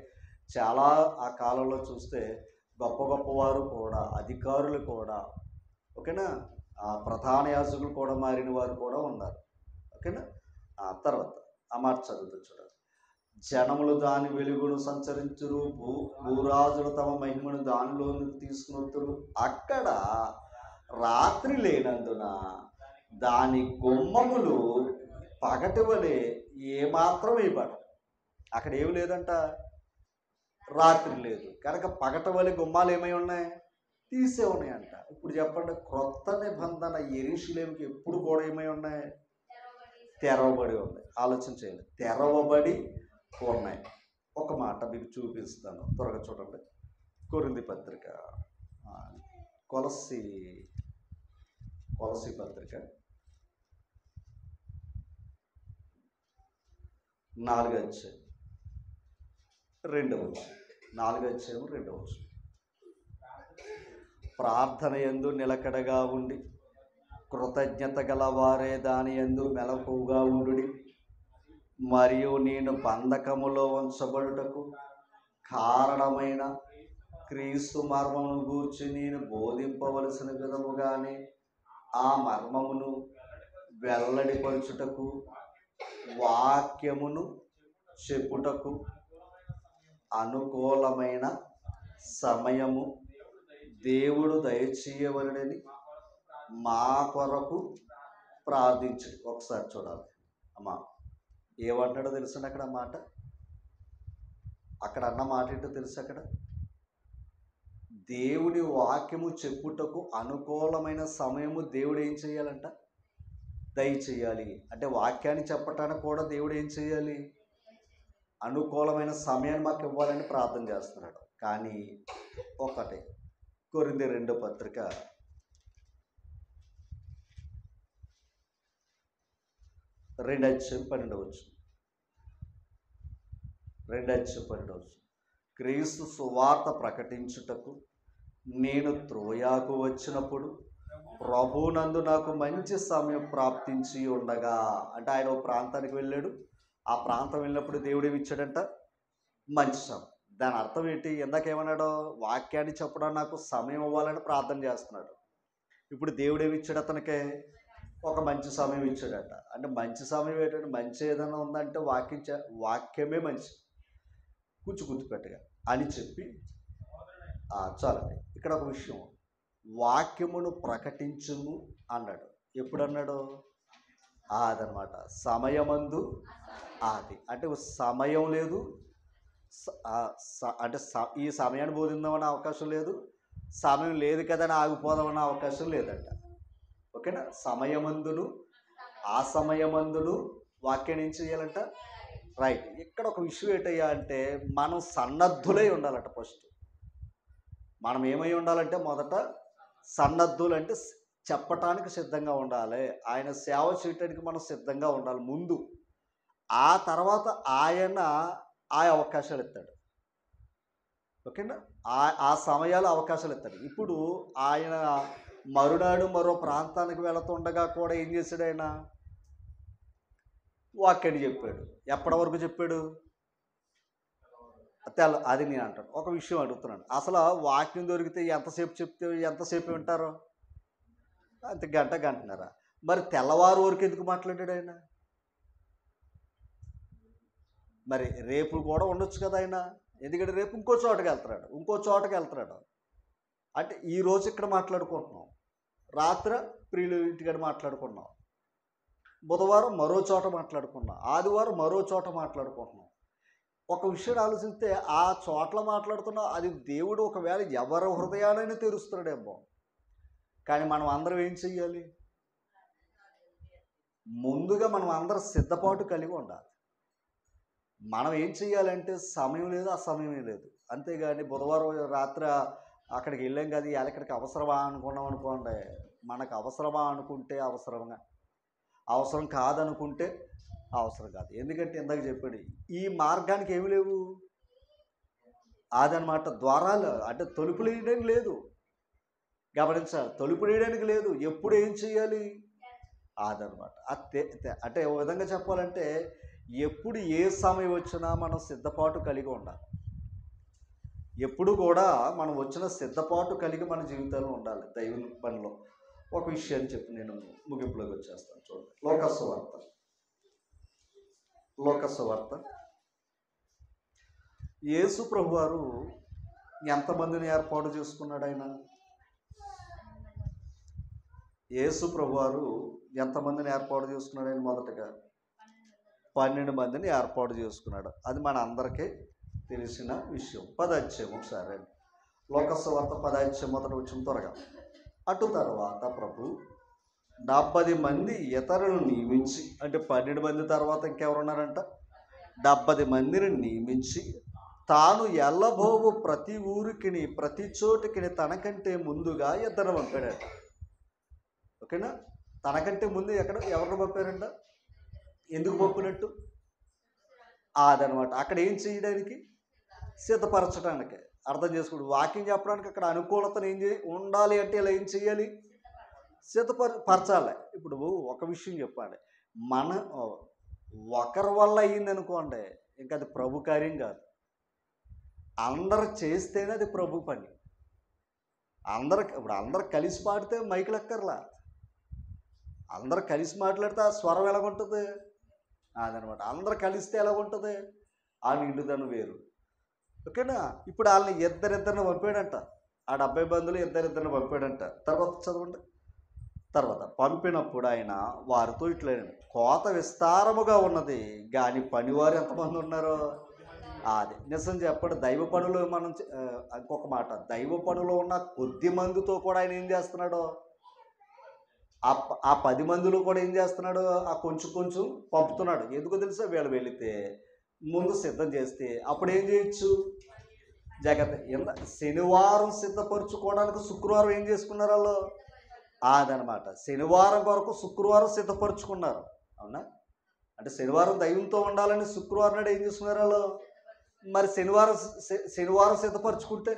చాలా ఆ కాలంలో చూస్తే గొప్ప గొప్పవారు కూడా, అధికారులు కూడా, ఓకేనా, ప్రధాన యాజకులు కూడా మారిన వారు కూడా ఉన్నారు. ఓకేనా? ఆ తర్వాత ఆ మాట చదువుతూ చూడాలి. జనములు దాని వెలుగును సంచరించురు, భూరాజులు తమ మహిమను దానిలోని తీసుకుని అక్కడ రాత్రి లేనందున దాని గుమ్మములు పగటి వలె ఏమాత్రం ఇవ్వడం. అక్కడ ఏమి లేదంట, రాత్రి లేదు కనుక పగటి వలె గుమ్మాలు ఏమై ఉన్నాయి? తీసే ఉన్నాయంట. ఇప్పుడు చెప్పండి, క్రొత్త నిబంధన యెరూషలేముకి ఎప్పుడు కూడా ఏమై ఉన్నాయి? తెరవబడి ఉన్నాయి. ఆలోచన చేయాలి, తెరవబడి ఉన్నాయి. ఒక మాట మీకు చూపిస్తాను, త్వరగా చూడండి. కొరింథీ పత్రిక, కొలస్సీ పత్రిక 4వ అధ్యాయం 2వ వచనం. 4వ అధ్యాయం 2వ వచనం. ప్రార్థన యందు నిలకడగా ఉండి కృతజ్ఞత గల వారే దాని యందు మెలకువగా ఉండుడి. మరియు నేను బంధకములో ఉంచబడుటకు కారణమైన క్రీస్తు మర్మమును గూర్చి నేను బోధింపవలసిన విధముగానే ఆ మర్మమును వెల్లడిపరచుటకు వాక్యమును చెప్పుటకు అనుకూలమైన సమయము దేవుడు దయచేయవలెనని మా కొరకు ప్రార్థించు. ఒకసారి చూడాలి అమ్మా, ఏమంటాడో తెలుసు అక్కడ మాట. అక్కడ అన్న మాట ఏంటో తెలుసు. అక్కడ దేవుని వాక్యము చెప్పుటకు అనుకూలమైన సమయము దేవుడు ఏం చేయాలంట? దయచేయాలి. అంటే వాక్యాన్ని చెప్పటానికి కూడా దేవుడు ఏం చేయాలి? అనుకూలమైన సమయాన్ని మాకు ఇవ్వాలని ప్రార్థన చేస్తున్నాడు. కానీ ఒకటే, కొరింథీ 2వ పత్రిక 2వ అధ్యాయం 12వ వచనం. 2వ అధ్యాయం 12వ వచనం. క్రీస్తు సువార్త ప్రకటించుటకు నేను త్రోయాకు వచ్చినప్పుడు ప్రభునందు నాకు మంచి సమయం ప్రాప్తించి ఉండగా. అంటే ఆయన ఒక ప్రాంతానికి వెళ్ళాడు. ఆ ప్రాంతం వెళ్ళినప్పుడు దేవుడు ఏమి ఇచ్చాడంట? మంచి సమయం. దాని అర్థం ఏంటి? ఇందాకేమన్నాడు? వాక్యాన్ని చెప్పడానికి నాకు సమయం ఇవ్వాలని ప్రార్థన చేస్తున్నాడు. ఇప్పుడు దేవుడు ఏమి ఇచ్చాడు? అతనికి ఒక మంచి సమయం ఇచ్చాడట. అంటే మంచి సమయం ఏంటంటే, మంచి ఏదైనా ఉందంటే వాక్యమే మంచి, గుర్తుపెట్టగా అని చెప్పి చాలండి. ఇక్కడ ఒక విషయం, వాక్యమును ప్రకటించుము అన్నాడు. ఎప్పుడు అన్నాడు? అదనమాట, సమయమందు అది. అంటే సమయం లేదు, అంటే ఈ సమయాన్ని బోధిందామనే అవకాశం లేదు, సమయం లేదు కదా అని ఆగిపోదామన్న అవకాశం లేదంట. ఓకేనా? సమయమందును ఆ సమయమందును వాక్యాన్ని ఏం చేయాలంట? రైట్. ఇక్కడ ఒక విషయం ఏంటయ్యా అంటే, మనం సన్నద్ధులై ఉండాలంట. ఫస్ట్ మనం ఏమై ఉండాలంటే, మొదట సన్నద్ధులు అంటే చెప్పటానికి సిద్ధంగా ఉండాలి. ఆయన సేవ చేయటానికి మనం సిద్ధంగా ఉండాలి ముందు. ఆ తర్వాత ఆయన ఆ అవకాశాలు ఇస్తాడు. ఓకేనా? ఆ సమయాలు అవకాశాలు ఇస్తాడు. ఇప్పుడు ఆయన మరునాడు మరో ప్రాంతానికి వెళుతుండగా కూడా ఏం చేశాడు? ఆయన వాక్యాన్ని చెప్పాడు. ఎప్పటి వరకు చెప్పాడు? అది నేను అంటాను. ఒక విషయం అడుగుతున్నాను, అసలు వాక్యం దొరికితే ఎంతసేపు చెప్తే ఎంతసేపు వింటారు? అంతే, గంటన్నర. మరి తెల్లవారు వరకు ఎందుకు మాట్లాడాడు ఆయన? మరి రేపు కూడా ఉండొచ్చు కదా ఆయన. ఎందుకంటే రేపు ఇంకో చోటకి వెళ్తున్నాడు. అంటే ఈరోజు ఇక్కడ మాట్లాడుకుంటున్నాం, రాత్రి ప్రియులు ఇంటికాడ మాట్లాడుకున్నాం, బుధవారం మరో చోట మాట్లాడుకున్నాం, ఆదివారం మరో చోట మాట్లాడుకుంటున్నాం. ఒక విషయాన్ని ఆలోచిస్తే ఆ చోట్ల మాట్లాడుతున్న అది దేవుడు ఒకవేళ ఎవరి హృదయాలైనా తెరుస్తున్నాడేమో. కానీ మనం అందరం ఏం చెయ్యాలి? ముందుగా మనం అందరం సిద్ధపాటు కలిగి ఉండాలి. మనం ఏం చెయ్యాలంటే సమయం లేదు, అసమయం లేదు. అంతేగాని బుధవారం రాత్రి అక్కడికి వెళ్ళాం కదా, ఇవాళ ఇక్కడికి అవసరమా అనుకున్నాం అనుకోండి. మనకు అవసరమా అనుకుంటే అవసరంగా, అవసరం కాదనుకుంటే అవసరం కాదు. ఎందుకంటే ఇందాక చెప్పాడు, ఈ మార్గానికి ఏమి లేవు, అదనమాట. ద్వారాలు అంటే తలుపులు వేయడానికి లేదు. గమనించాలి, తలుపులు వేయడానికి లేదు. ఎప్పుడు ఏం చేయాలి అదనమాట. అంటే ఓ విధంగా చెప్పాలంటే ఎప్పుడు ఏ సమయం వచ్చినా మనం సిద్ధపాటు కలిగి ఉండాలి. ఎప్పుడు కూడా మనం వచ్చిన సిద్ధపాటు కలిగి మన జీవితంలో ఉండాలి. దైవ పనిలో ఒక విషయాన్ని చెప్పి నేను ముగింపులోకి వచ్చేస్తాను. చూడండి, లోకసువార్త యేసు ప్రభువారు ఎంతమందిని ఏర్పాటు చేసుకున్నాడు? యేసు ప్రభువారు ఎంతమందిని ఏర్పాటు చేసుకున్నాడు? ఆయన మొదటగా 12 మందిని ఏర్పాటు చేసుకున్నాడు. అది మన అందరికీ తెలిసిన విషయం. 10 అధ్యాయం ఒకసారి లోకసువార్త 10 అధ్యాయం మొదట వచ్చిన త్వరగా. అటు తర్వాత ప్రభు 70 మంది ఇతరులను నియమించి, అంటే 12 మంది తర్వాత ఇంకెవరున్నారంట? 70 మందిని నియమించి తాను ఎల్లబోవు ప్రతి ఊరికిని ప్రతి చోటికి తనకంటే ముందుగా ఇద్దరు పంపాడట. ఓకేనా? తనకంటే ముందు ఎవరిని పంపారంట? ఎందుకు పంపినట్టు? అదనమాట. అక్కడ ఏం చేయడానికి? సిద్ధపరచడానికి. అర్థం చేసుకోండి, వాక్యం చెప్పడానికి అక్కడ అనుకూలతను ఉండాలి అంటే ఇలా ఏం చేయాలి? సిద్ధపరచాలి. ఇప్పుడు ఒక విషయం చెప్పాలి, మన ఒకరి వల్ల అయ్యింది అనుకోండి, ఇంకా అది ప్రభు కార్యం కాదు. అందరు చేస్తేనే అది ప్రభు పని. ఇప్పుడు అందరు కలిసి పాడితే మైకులు ఎక్కర్లా, అందరు కలిసి మాట్లాడితే ఆ స్వరం ఎలాగుంటుంది అదనమాట. అందరు కలిస్తే ఎలాగుంటుంది, ఆ నిండుదనం వేరు. ఓకేనా? ఇప్పుడు వాళ్ళని ఇద్దరిద్దరిని పంపాడంట. ఆ 70 మందిలో ఇద్దరిద్దరిని పంపాడంట. తర్వాత చదవండి. తర్వాత పంపినప్పుడు ఆయన వారితో ఇట్లా, కోత విస్తారముగా ఉన్నది కానీ పనివారు ఎంతమంది ఉన్నారో. అది నిజం చెప్పండి. దైవ పనులు మనం ఇంకొక మాట, దైవ పనులో ఉన్న కొద్ది మందితో కూడా ఆయన ఏం చేస్తున్నాడో, ఆ 10 మందిలో కూడా ఏం చేస్తున్నాడు, ఆ కొంచెం కొంచెం పంపుతున్నాడు. ఎందుకో తెలుసా? వీళ్ళు వెళితే ముందు సిద్ధం చేస్తే అప్పుడు ఏం చేయొచ్చు, శనివారం సిద్ధపరచుకోవడానికి శుక్రవారం ఏం చేసుకున్నారు వాళ్ళు? అదనమాట. శనివారం కొరకు శుక్రవారం సిద్ధపరచుకున్నారు. అవునా? అంటే శనివారం దైవంతో ఉండాలని శుక్రవారం నాడు ఏం చేసుకున్నారు వాళ్ళు? మరి శనివారం సిద్ధపరచుకుంటే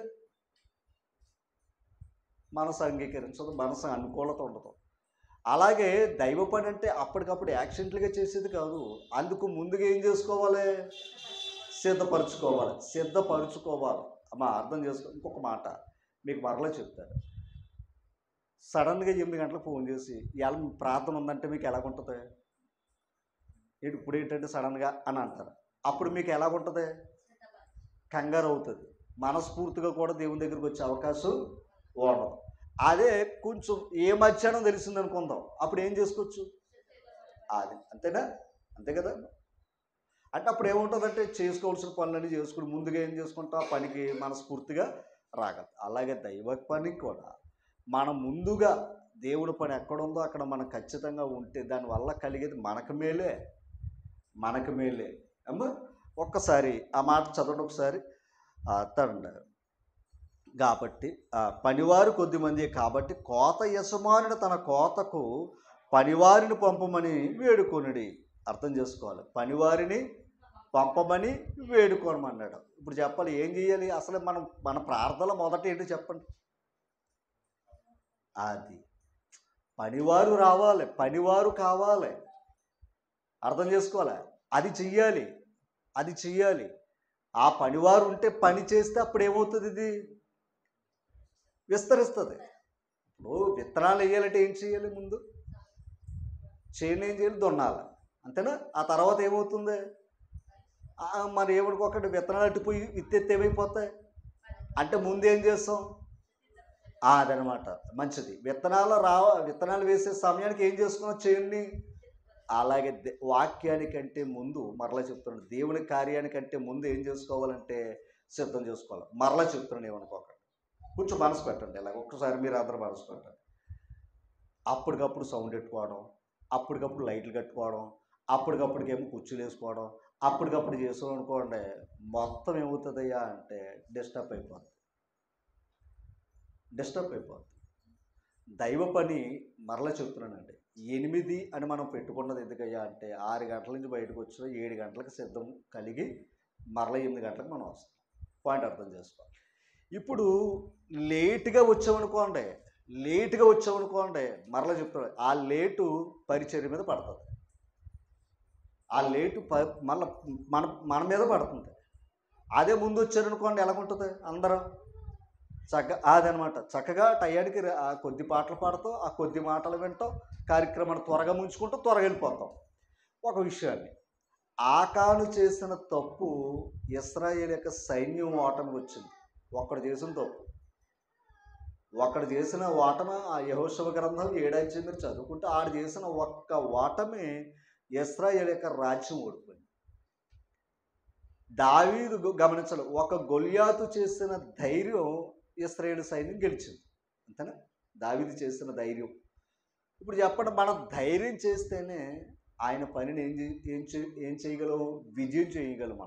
మనసు అంగీకరించదు, మనసు అనుకూలత ఉండదు. అలాగే దైవ పని అంటే అప్పటికప్పుడు యాక్సిడెంట్లుగా చేసేది కాదు. అందుకు ముందుగా ఏం చేసుకోవాలి? సిద్ధపరచుకోవాలి. అమ్మా అర్థం చేసుకో. ఇంకొక మాట మీకు మరలా చెప్తాను. సడన్గా 8 గంటలకు ఫోన్ చేసి ఇవాళ ప్రార్థన ఉందంటే మీకు ఎలాగుంటుంది? ఇప్పుడు ఏంటంటే సడన్గా అని అంటారు. అప్పుడు మీకు ఎలాగుంటుంది? కంగారు అవుతుంది. మనస్ఫూర్తిగా కూడా దేవుని దగ్గరికి వచ్చే అవకాశం ఉండదు. అదే కొంచెం ఏ మధ్యాహ్నం తెలిసింది అనుకుందాం, అప్పుడు ఏం చేసుకోవచ్చు? అది అంతేనా? అంతే కదా? అంటే అప్పుడు ఏముంటుందంటే చేసుకోవాల్సిన పనులన్నీ చేసుకుని ముందుగా ఏం చేసుకుంటాం, ఆ పనికి మనస్ఫూర్తిగా రాగలదు. అలాగే దైవ పనికి కూడా మనం ముందుగా దేవుడి పని ఎక్కడుందో అక్కడ మనం ఖచ్చితంగా ఉంటే దానివల్ల కలిగేది మనకు మేలే. అమ్మ ఒక్కసారి ఆ మాట చదవండి ఒకసారి. తండ్రి కాబట్టి పనివారు కొద్దిమంది కాబట్టి కోత యజమానుడు తన కోతకు పనివారిని పంపమని వేడుకొనుడి. అర్థం చేసుకోవాలి, పనివారిని పంపమని వేడుకోనమన్నాడు. ఇప్పుడు చెప్పాలి ఏం చేయాలి? అసలు మన ప్రార్థన మొదట ఏంటి చెప్పండి? అది పనివారు రావాలి, పనివారు కావాలి. అర్థం చేసుకోవాలి, అది చెయ్యాలి. ఆ పనివారు ఉంటే పని చేస్తే అప్పుడు ఏమవుతుంది? ఇది విస్తరిస్తుంది. ఇప్పుడు విత్తనాలు వేయాలంటే ఏం చేయాలి? ముందు చేను ఏం చేయాలి? దున్నాలి. అంతేనా? ఆ తర్వాత ఏమవుతుంది? మరి ఏమనుకోకండి, విత్తనాలు అట్టిపోయి విత్తెత్తి ఏమైపోతాయి అంటే ముందు ఏం చేస్తాం? అదనమాట. మంచిది. విత్తనాలు వేసే సమయానికి ఏం చేసుకున్నాం? చేనుని అలాగే వాక్యానికంటే ముందు మరలా చెప్తున్నాడు, దేవుని కార్యానికంటే ముందు ఏం చేసుకోవాలంటే సిద్ధం చేసుకోవాలి. మరలా చెప్తున్నాను ఏమనుకోకండి, కొంచెం మనసు పెట్టండి. ఇలాగ ఒక్కసారి మీరు అందరూ మనసు పెట్టండి. అప్పటికప్పుడు సౌండ్ పెట్టుకోవడం, అప్పటికప్పుడు లైట్లు కట్టుకోవడం, అప్పటికప్పటికేమో కుర్చీలు వేసుకోవడం, అప్పటికప్పుడు చేసాం అనుకోండి, మొత్తం ఏమవుతుందయ్యా అంటే డిస్టర్బ్ అయిపోద్ది. దైవ పని మరలా చెప్తున్నానండి, 8 అని మనం పెట్టుకున్నది ఎందుకయ్యా అంటే 6 గంటల నుంచి బయటకు వచ్చిన 7 గంటలకు సిద్ధం కలిగి మరలా 8 గంటలకు మనం వస్తాం. పాయింట్ అర్థం చేసుకోవాలి. ఇప్పుడు లేటుగా వచ్చామనుకోండి మరలా చెప్తున్నాడు, ఆ లేటు పరిచర్య మీద పడుతుంది. ఆ లేటు మళ్ళీ మన మీద పడుతుంది. అదే ముందు వచ్చారనుకోండి ఎలాగుంటుంది, అందరూ అదనమాట చక్కగా టయానికి ఆ కొద్ది పాటలు పాడుతాం, ఆ కొద్ది మాటలు వింటాం, కార్యక్రమాన్ని త్వరగా ముంచుకుంటూ త్వరగా వెళ్ళిపోతాం. ఒక విషయాన్ని, ఆకాను చేసిన తప్పు ఇశ్రాయేలు యొక్క సైన్యం ఓటమి వచ్చింది. ఒక్కడు చేసిన తప్పు, ఒక్కడు చేసిన ఓటమి ఆ యెహోషువ గ్రంథం 7వ అధ్యాయం మీరు చదువుకుంటే ఆడు చేసిన ఒక్క ఓటమి ఇశ్రాయేలు యొక్క రాజ్యం ఓడిపోయింది. దావీదు గమనించాలి, ఒక గొల్యాతు చేసిన ధైర్యం ఇశ్రాయేలు సైన్యం గెలిచింది. అంతేనా? దావీదు చేసిన ధైర్యం. ఇప్పుడు చెప్పండి, మనం ధైర్యం చేస్తేనే ఆయన పనిని ఏం చేయగలం, విజయం చేయగలం.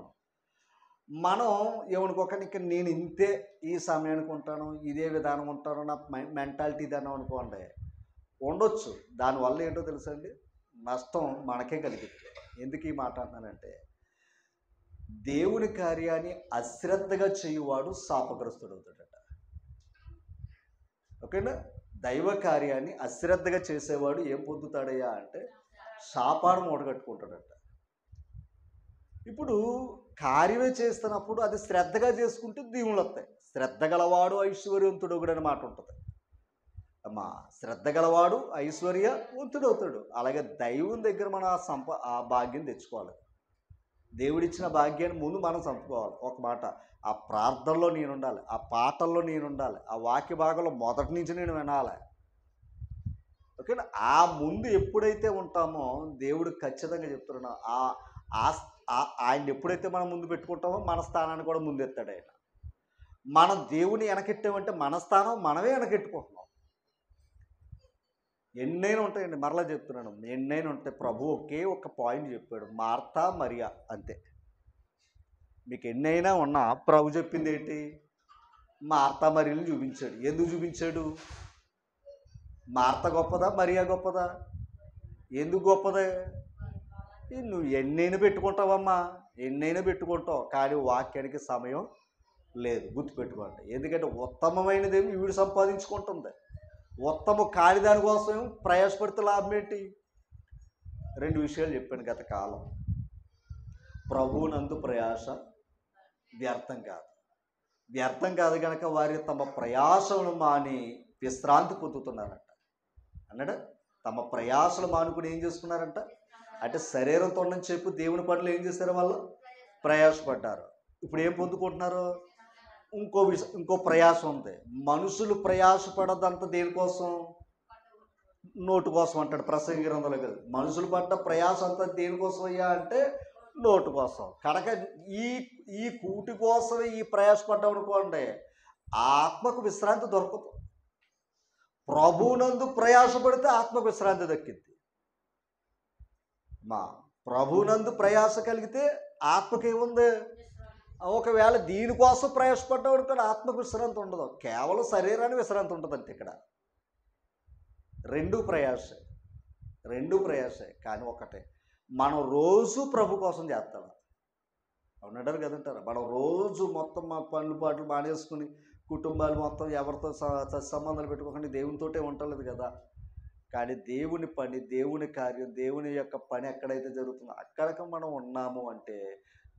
మనం ఏమనుకోకండి, ఇక్కడ నేను ఇంతే ఈ సమయానికి ఉంటాను, ఇదే విధానం ఉంటాను, నా మెంటాలిటీ ఇదన్నా అనుకోండి, ఉండొచ్చు. దానివల్ల ఏంటో తెలుసండి, నష్టం మనకే కలిగిద్ది. ఎందుకు ఈ మాట అంటున్నానంటే, దేవుని కార్యాన్ని అశ్రద్ధగా చేయువాడు శాపగ్రస్తుడవుతాడట. ఓకేనా? దైవ కార్యాన్ని అశ్రద్ధగా చేసేవాడు ఏం పొందుతాడయ్యా అంటే శాపాన్ని మూటగట్టుకుంటాడట. ఇప్పుడు కార్యమే చేస్తున్నప్పుడు అది శ్రద్ధగా చేసుకుంటే దీవులు వస్తాయి. శ్రద్ధ గలవాడు ఐశ్వర్యవంతుడు అని మాట ఉంటుంది అమ్మా. శ్రద్ధ గలవాడు ఐశ్వర్యవంతుడు అవుతాడు. అలాగే దైవం దగ్గర మనం ఆ భాగ్యం తెచ్చుకోవాలి. దేవుడిచ్చిన భాగ్యాన్ని ముందు మనం చంపుకోవాలి. ఒక మాట, ఆ ప్రార్థనలో నేను ఉండాలి, ఆ పాటల్లో నేను ఉండాలి, ఆ వాక్య భాగంలో మొదటి నుంచి నేను వినాలి. ఓకేనా? ఆ ముందు ఎప్పుడైతే ఉంటామో దేవుడు ఖచ్చితంగా చెప్తున్నాను, ఆయన ఎప్పుడైతే మనం ముందు పెట్టుకుంటామో మన స్థానాన్ని కూడా ముందెత్తాడు ఆయన. మనం దేవుని వెనకెట్టామంటే మన స్థానం మనమే వెనకెట్టుకుంటున్నాం. ఎన్నైనా ఉంటాయండి, మరలా చెప్తున్నాను, ఎన్నైనా ఉంటాయి. ప్రభు ఒకే ఒక పాయింట్ చెప్పాడు, మార్తా మరియా, అంతే. మీకు ఎన్నైనా ఉన్నా ప్రభు చెప్పింది ఏంటి, మార్తా మరియని చూపించాడు. ఎందుకు చూపించాడు? మార్త గొప్పదా మరియా గొప్పదా? ఎందుకు గొప్పదే? నువ్వు ఎన్నైనా పెట్టుకుంటావమ్మా, ఎన్నైనా పెట్టుకుంటావు, కానీ వాక్యానికి సమయం లేదు. గుర్తుపెట్టుకోండి. ఎందుకంటే ఉత్తమమైనదేమి ఈవిడ సంపాదించుకుంటుంది, ఉత్తమ కాని దానికోసం ప్రయాసపడితే లాభం ఏంటి? 2 విషయాలు చెప్పాను గత కాలం. ప్రభువునందు ప్రయాస వ్యర్థం కాదు కనుక వారి తమ ప్రయాసను మాని విశ్రాంతి పొందుతున్నారంట అన్నాడు. తమ ప్రయాసలు మానుకుని ఏం చేసుకున్నారంట అంటే శరీరంతో ఉండని చెప్పి దేవుని పనులు ఏం చేశారు, వాళ్ళు ప్రయాసపడ్డారు. ఇప్పుడు ఏం పొందుకుంటున్నారు? ఇంకో ప్రయాసం ఉంది. మనుషులు ప్రయాసపడదంతా దేనికోసం? నోటు కోసం అంటాడు ప్రసంగి గ్రంథంలో కదా. మనుషులు పడ్డ ప్రయాసం అంతా దేనికోసం అయ్యా అంటే నోటు కోసం. కనుక ఈ కూటి కోసమే ఈ ప్రయాసపడ్డాం అనుకోండి, ఆత్మకు విశ్రాంతి దొరకదు. ప్రభువునందు ప్రయాసపడితే ఆత్మకు విశ్రాంతి దక్కింది. ప్రభువునందు ప్రయాస కలిగితే ఆత్మకేముంది? ఒకవేళ దీనికోసం ప్రయాసపడ్డాడు కూడా ఆత్మకు విశ్రాంతి ఉండదు, కేవలం శరీరానికి విశ్రాంతి ఉంటుంది అంతే. ఇక్కడ రెండు ప్రయాసే కానీ ఒకటే, మనం రోజు ప్రభు కోసం చేస్తాం. అవునంటారు కదంటారా? మనం రోజు మొత్తం మా పనులు పాటలు మానేసుకుని కుటుంబాలు మొత్తం ఎవరితో సంబంధాలు పెట్టుకోకుండా దేవునితోటే ఉండలేదు కదా. కానీ దేవుని పని, దేవుని కార్యం, దేవుని యొక్క పని ఎక్కడైతే జరుగుతుందో అక్కడికి మనం ఉన్నాము అంటే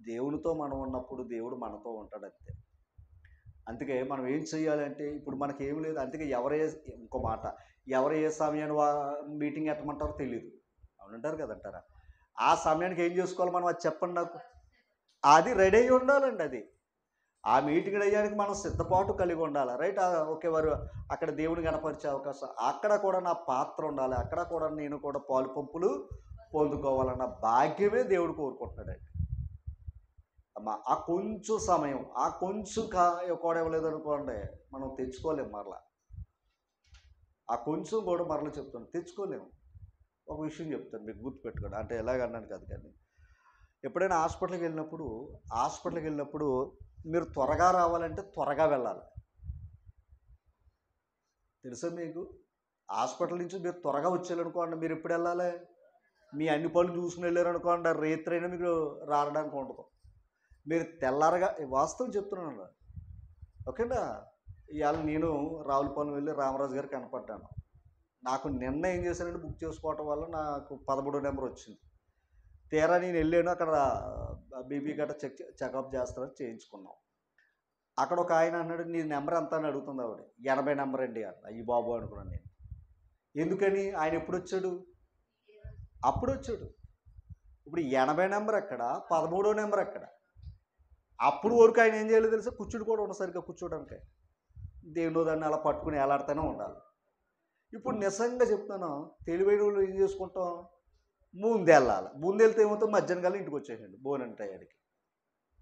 దేవునితో మనం ఉన్నప్పుడు దేవుడు మనతో ఉంటాడంతే. అందుకే మనం ఏం చేయాలంటే ఇప్పుడు మనకి ఏం లేదు. అందుకే ఇంకో మాట, ఎవరు ఏ సమయాన్ని మీటింగ్ ఎట్టమంటారో తెలియదు. అవునంటారు కదంటారా? ఆ సమయానికి ఏం చేసుకోవాలి మనం? అది చెప్పండి నాకు. అది రెడీ అయ్యి ఉండాలండి. అది ఆ మీటింగ్ అయ్యానికి మనం సిద్ధపాటు కలిగి ఉండాలి. రైట్? ఓకే, వారు అక్కడ దేవుని కనపరిచే అవకాశం, అక్కడ కూడా నా పాత్ర ఉండాలి, అక్కడ కూడా నేను కూడా పాలు పంపులు పొందుకోవాలన్న భాగ్యమే దేవుడు కోరుకుంటున్నాడండి. అమ్మా ఆ కొంచెం సమయం, ఆ కొంచెం కూడా ఇవ్వలేదు అనుకోండి, మనం తెచ్చుకోలేము మరలా. ఆ కొంచెం కూడా మరలా చెప్తాను, తెచ్చుకోలేము. ఒక విషయం చెప్తాను మీకు గుర్తుపెట్టుకోండి. అంటే ఎలాగన్నాను కాదు కానీ, ఎప్పుడైనా హాస్పిటల్కి వెళ్ళినప్పుడు మీరు త్వరగా రావాలంటే త్వరగా వెళ్ళాలి. తెలుసా మీకు? హాస్పిటల్ నుంచి మీరు త్వరగా వచ్చేయాలనుకోండి, మీరు ఎప్పుడు వెళ్ళాలి? మీ అన్ని పనులు చూసుకుని వెళ్ళారనుకోండి, రేత్రైనా మీకు రావడానికి ఉండదు. మీరు తెల్లారగా, వాస్తవం చెప్తున్నాను, ఓకేనా? ఇవాళ నేను రావులపాలెం వెళ్ళి రామరాజు గారికి కనపడ్డాను. నాకు నిన్న ఏం చేశానంటే, బుక్ చేసుకోవటం వల్ల నాకు 13 నెంబర్ వచ్చింది. తీరా నేను వెళ్ళాను, అక్కడ బీపీ గట్రా చెకప్ చేస్తారని చేయించుకున్నాం. అక్కడ ఒక ఆయన అన్నాడు, నీ నెంబర్ ఎంత అని అడుగుతుంది ఆవిడ. 80 నెంబర్ అండి అన్న. అయ్యి బాబు అనుకున్నాను నేను. ఎందుకని? ఆయన ఎప్పుడు వచ్చాడు? అప్పుడు వచ్చాడు. ఇప్పుడు 80 నెంబర్ ఎక్కడ, 13వ నెంబర్ ఎక్కడ? అప్పుడు వరకు ఆయన ఏం చేయలేదు తెలుసా? కూర్చుని కూడా ఉండదు సరిగ్గా కూర్చోడానికి. దేవుడు దాన్ని అలా పట్టుకుని ఎలాడుతూనే ఉండాలి. ఇప్పుడు నిజంగా చెప్తాను, తెలివైన వాళ్ళు ఏం చేసుకుంటాం, ముందెళ్ళాలి. ముందెళ్తే ఏమవుతాం, మధ్యాహ్నం కల్లా ఇంటికి వచ్చేయండి భోజనం టయానికి.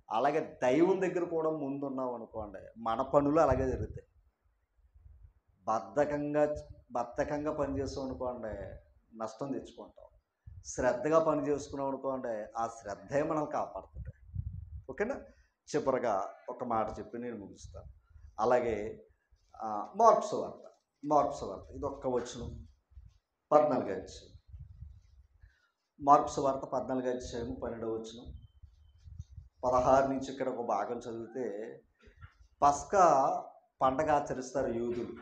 అలాగే దైవం దగ్గర కూడా ముందున్నాం అనుకోండి, మన పనులు అలాగే జరుగుతాయి. బద్ధకంగా పనిచేస్తాం అనుకోండి, నష్టం తెచ్చుకుంటాం. శ్రద్ధగా పని చేసుకున్నాం అనుకోండి, ఆ శ్రద్ధే మనల్ని కాపాడుతుంది. ఓకేనా? చివరగా ఒక మాట చెప్పి నేను ముగిస్తాను. అలాగే మార్కు సువార్త ఇది ఒక్క వచనం, 14వ అధ్యాయం. మార్కు సువార్త 14వ అధ్యాయం 12వ వచనం, 16 నుంచి ఇక్కడ ఒక భాగం చదివితే, పస్కా పండగ ఆచరిస్తారు యూదులు.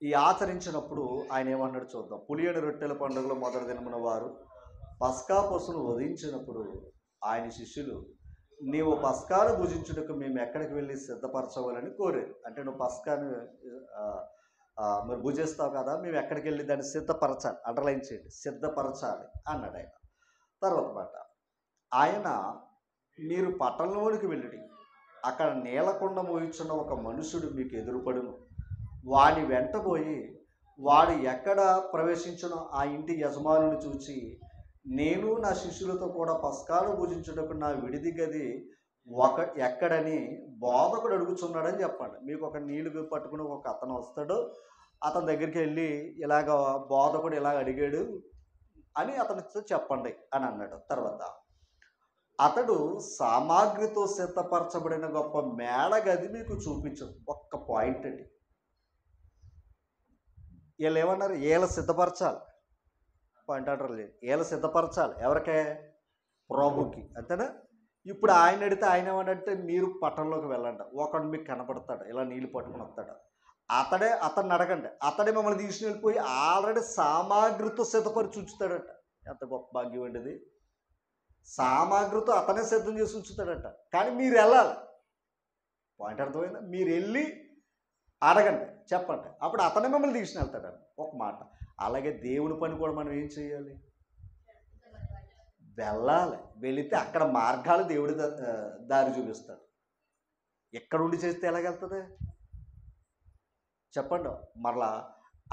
ఈ ఆచరించినప్పుడు ఆయన ఏమన్నాడు చూద్దాం. పులియని రొట్టెల పండుగలో మొదటి దినమున వారు పస్కా పశువును వధించినప్పుడు ఆయన శిష్యులు, నీవు పస్కాను భుజించుటకు మేము ఎక్కడికి వెళ్ళి సిద్ధపరచవాలని కోరారు. అంటే నువ్వు పస్కాను మీరు భుజిస్తావు కదా, మేము ఎక్కడికి వెళ్ళి దాన్ని సిద్ధపరచాలి, అండర్లైన్ చేయండి, సిద్ధపరచాలి అన్నాడు ఆయన. తర్వాత మాట, ఆయన మీరు పట్టణంలోనికి వెళ్ళి అక్కడ నీలకొండ మోయించున్న ఒక మనుషుడు మీకు ఎదురుపడును, వాని వెంటబోయి వాడు ఎక్కడ ప్రవేశించునో ఆ ఇంటి యజమానుని చూచి, నేను నా శిష్యులతో కూడా పస్కాను భుజించుటకు నా విడిది గది ఎక్కడని బోధకుడు అడుగుతున్నాడని చెప్పండి. మీకు ఒక నీళ్లు పట్టుకుని ఒక అతను వస్తాడు, అతని దగ్గరికి వెళ్ళి ఇలాగ బోధకుడు ఇలాగ అడిగాడు అని అతనితో చెప్పండి అని అన్నాడు. తర్వాత అతడు సామాగ్రితో సిద్ధపరచబడిన గొప్ప మేడ గది మీకు చూపించు. ఒక్క పాయింట్ అండి. వీళ్ళు ఏమన్నారు? వీళ్ళు సిద్ధపరచాలి. పాయింట్ అంటారు లేదు, వీళ్ళు సిద్ధపరచాలి. ఎవరికే? ప్రభుకి. అంతేనా? ఇప్పుడు ఆయన అడిగితే ఆయన ఏమనంటే, మీరు పట్టణంలోకి వెళ్ళండి, ఒకడు మీకు కనపడతాడు, ఇలా నీళ్ళు పట్టుకుని వస్తాడు, అతన్ని అడగండి, అతడే మిమ్మల్ని తీసుకుని వెళ్ళిపోయి ఆల్రెడీ సామాగ్రితో సిద్ధపరిచి ఉంచుతాడట. ఎంత గొప్ప భాగ్యం అండి ఇది. సామాగ్రితో అతనే సిద్ధం చేసి ఉంచుతాడట. కానీ మీరు వెళ్ళాలి. పాయింట్ అర్థమైందా? మీరు వెళ్ళి అడగండి, చెప్పండి, అప్పుడు అతనే మిమ్మల్ని తీసుకుని వెళ్తాడని ఒక మాట. అలాగే దేవుని పని కూడా మనం ఏం చేయాలి? వెళ్ళాలి. వెళితే అక్కడ మార్గాలు దేవుడి దారి చూపిస్తాడు. ఎక్కడ ఉండి చేస్తే ఎలాగెళ్తుంది చెప్పండి? మరలా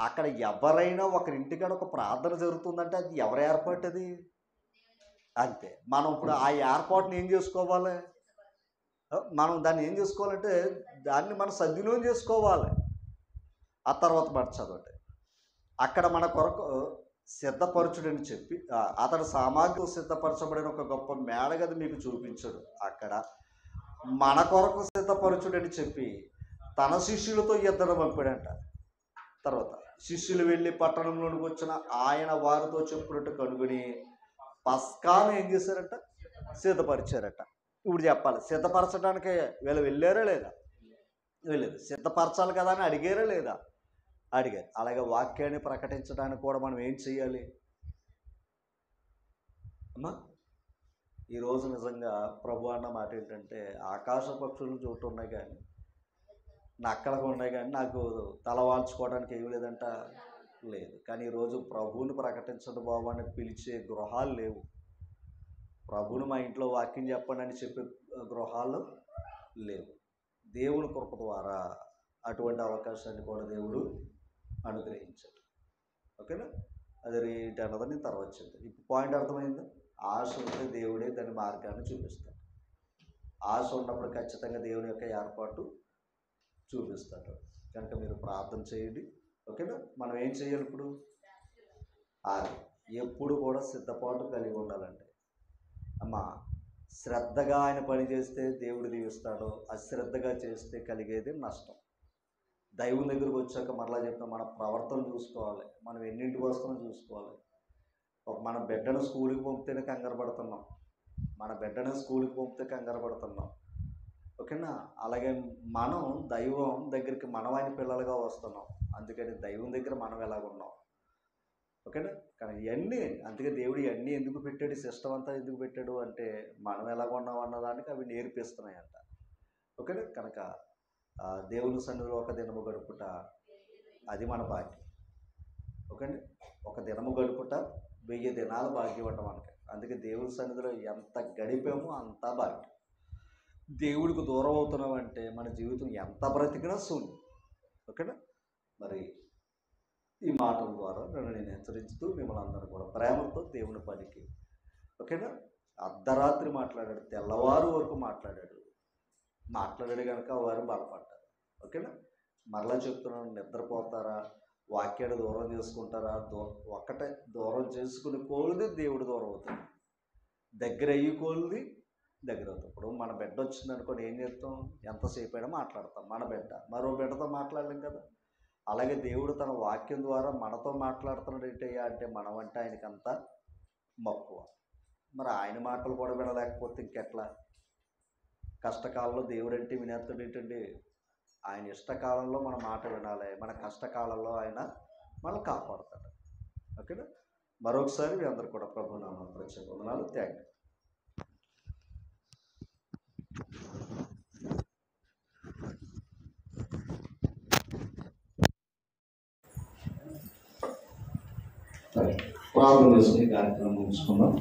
అక్కడ ఎవరైనా ఒకరింటికాడ ఒక ప్రార్థన జరుగుతుందంటే అది ఎవరి ఏర్పాటు? అది అంతే. మనం ఇప్పుడు ఆ ఏర్పాటుని ఏం చేసుకోవాలి? మనం దాన్ని ఏం చేసుకోవాలంటే దాన్ని మనం సద్వినియోగం చేసుకోవాలి. ఆ తర్వాత మాట చదవండి. అక్కడ మన కొరకు సిద్ధపరచుడని చెప్పి అతడు సామాగ్రి సిద్ధపరచబడిన ఒక గొప్ప మేడగది మీకు చూపించడు. అక్కడ మన కొరకు సిద్ధపరచుడని చెప్పి తన శిష్యులతో ఇద్దరు పంపాడంట. తర్వాత శిష్యులు వెళ్ళి పట్టణంలోనికి వచ్చిన ఆయన వారితో చెప్పినట్టు కనుగొని పస్కాను ఏం చేశారట? సిద్ధపరిచారట. ఇప్పుడు చెప్పాలి, సిద్ధపరచడానికి వీళ్ళు వెళ్ళారా లేదా? వెళ్ళలేదు. సిద్ధపరచాలి కదా అని అడిగారా లేదా? అడిగారు. అలాగే వాక్యాన్ని ప్రకటించడానికి కూడా మనం ఏం చేయాలి అమ్మా? ఈరోజు నిజంగా ప్రభు అన్న మాట ఏంటంటే, ఆకాశ పక్షులు చోటు ఉన్నాయి కానీ, నక్కలకు ఉన్నాయి కానీ నాకు తలవాల్చుకోవడానికి ఏమి లేదంట, లేదు. కానీ ఈరోజు ప్రభువుని ప్రకటించడం బాబు అని పిలిచే గృహాలు లేవు. ప్రభువుని మా ఇంట్లో వాక్యం చెప్పండి అని చెప్పే గృహాలు లేవు. దేవుని కృప ద్వారా అటువంటి అవకాశాన్ని కూడా దేవుడు అనుగ్రహించాడు. ఓకేనా? అది రేట్ అన్నది నేను తర్వాత చెప్తాను. ఇప్పుడు పాయింట్ అర్థమైందా? ఆశ ఉంటే దేవుడే దాని మార్గాన్ని చూపిస్తాడు. ఆశ ఉన్నప్పుడు ఖచ్చితంగా దేవుని యొక్క ఏర్పాటు చూపిస్తాడు. కనుక మీరు ప్రార్థన చేయండి, ఓకేనా? మనం ఏం చేయాలి ఇప్పుడు? ఎప్పుడు కూడా సిద్ధపాటు కలిగి ఉండాలండి. అమ్మా, శ్రద్ధగా ఆయన పని చేస్తే దేవుడు దీవిస్తాడు, అశ్రద్ధగా చేస్తే కలిగేది నష్టం. దైవం దగ్గరకు వచ్చాక మరలా చెప్తాం, మన ప్రవర్తన చూసుకోవాలి, మనం ఎన్నింటికి వస్తామో చూసుకోవాలి. మన బిడ్డను స్కూల్కి పంపితేనే కంగారు పడుతున్నాం, మన బిడ్డను స్కూల్కి పంపితే కంగారు పడుతున్నాం, ఓకేనా? అలాగే మనం దైవం దగ్గరికి మనమైన పిల్లలుగా వస్తున్నాం, అందుకని దైవం దగ్గర మనం ఎలాగున్నాం, ఓకేనా? కానీ ఇవన్నీ, అందుకే దేవుడు ఇవన్నీ ఎందుకు పెట్టాడు, సిస్టమ్ అంతా ఎందుకు పెట్టాడు అంటే మనం ఎలాగున్నాం అన్నదానికి అవి నేర్పిస్తున్నాయంట, ఓకేనా? కనుక దేవుని సన్నిధిలో ఒక దినము గడుపుట అది మన భాగ్యం, ఓకేండి? ఒక దినము గడుపుట 1000 దినాలు భాగ్యం అంట మనకి. అందుకే దేవుని సన్నిధిలో ఎంత గడిపామో అంత భాగ్యం. దేవుడికి దూరం అవుతున్నామంటే మన జీవితం ఎంత బ్రతికినా శూన్యం, ఓకేనా? మరి ఈ మాటల ద్వారా నేను హెచ్చరిస్తూ మిమ్మల్ని అందరూ కూడా ప్రేమతో దేవుని పనికి, ఓకేనా? అర్ధరాత్రి మాట్లాడాడు, తెల్లవారు వరకు మాట్లాడాడు కనుక వారు బలపడ్డారు, ఓకేనా? మరలా చెప్తున్నాను, నిద్రపోతారా, వాక్యాన్ని దూరం చేసుకుంటారా? ఒక్కటే, దూరం చేసుకుని కోల్ది దేవుడు దూరం అవుతాడు, దగ్గర అయ్యి కోల్ది దగ్గర అవుతాం. ఇప్పుడు మన బిడ్డ వచ్చింది అనుకోని ఏం చేస్తాం? ఎంతసేపు అయినా మాట్లాడతాం. మన బిడ్డ మరో బిడ్డతో మాట్లాడలేం కదా. అలాగే దేవుడు తన వాక్యం ద్వారా మనతో మాట్లాడుతున్నాడు ఏంటయ్యా అంటే మనం అంటే ఆయనకి అంత మక్కువ. మరి ఆయన మాటలు కూడా వినలేకపోతే ఇంకెట్లా? కష్టకాలంలో దేవుడు అంటే వినేస్తాడు ఏంటండి? ఆయన ఇష్టకాలంలో మన మాట వినాలి, మన కష్టకాలంలో ఆయన మనల్ని కాపాడుతాడు, ఓకేనా? మరొకసారి మీ అందరు కూడా ప్రభు నామమున ప్రత్యేక వందనాలు. Thank you. ప్రార్థన చేసుకుని కార్యక్రమం ముగించుకుందాం.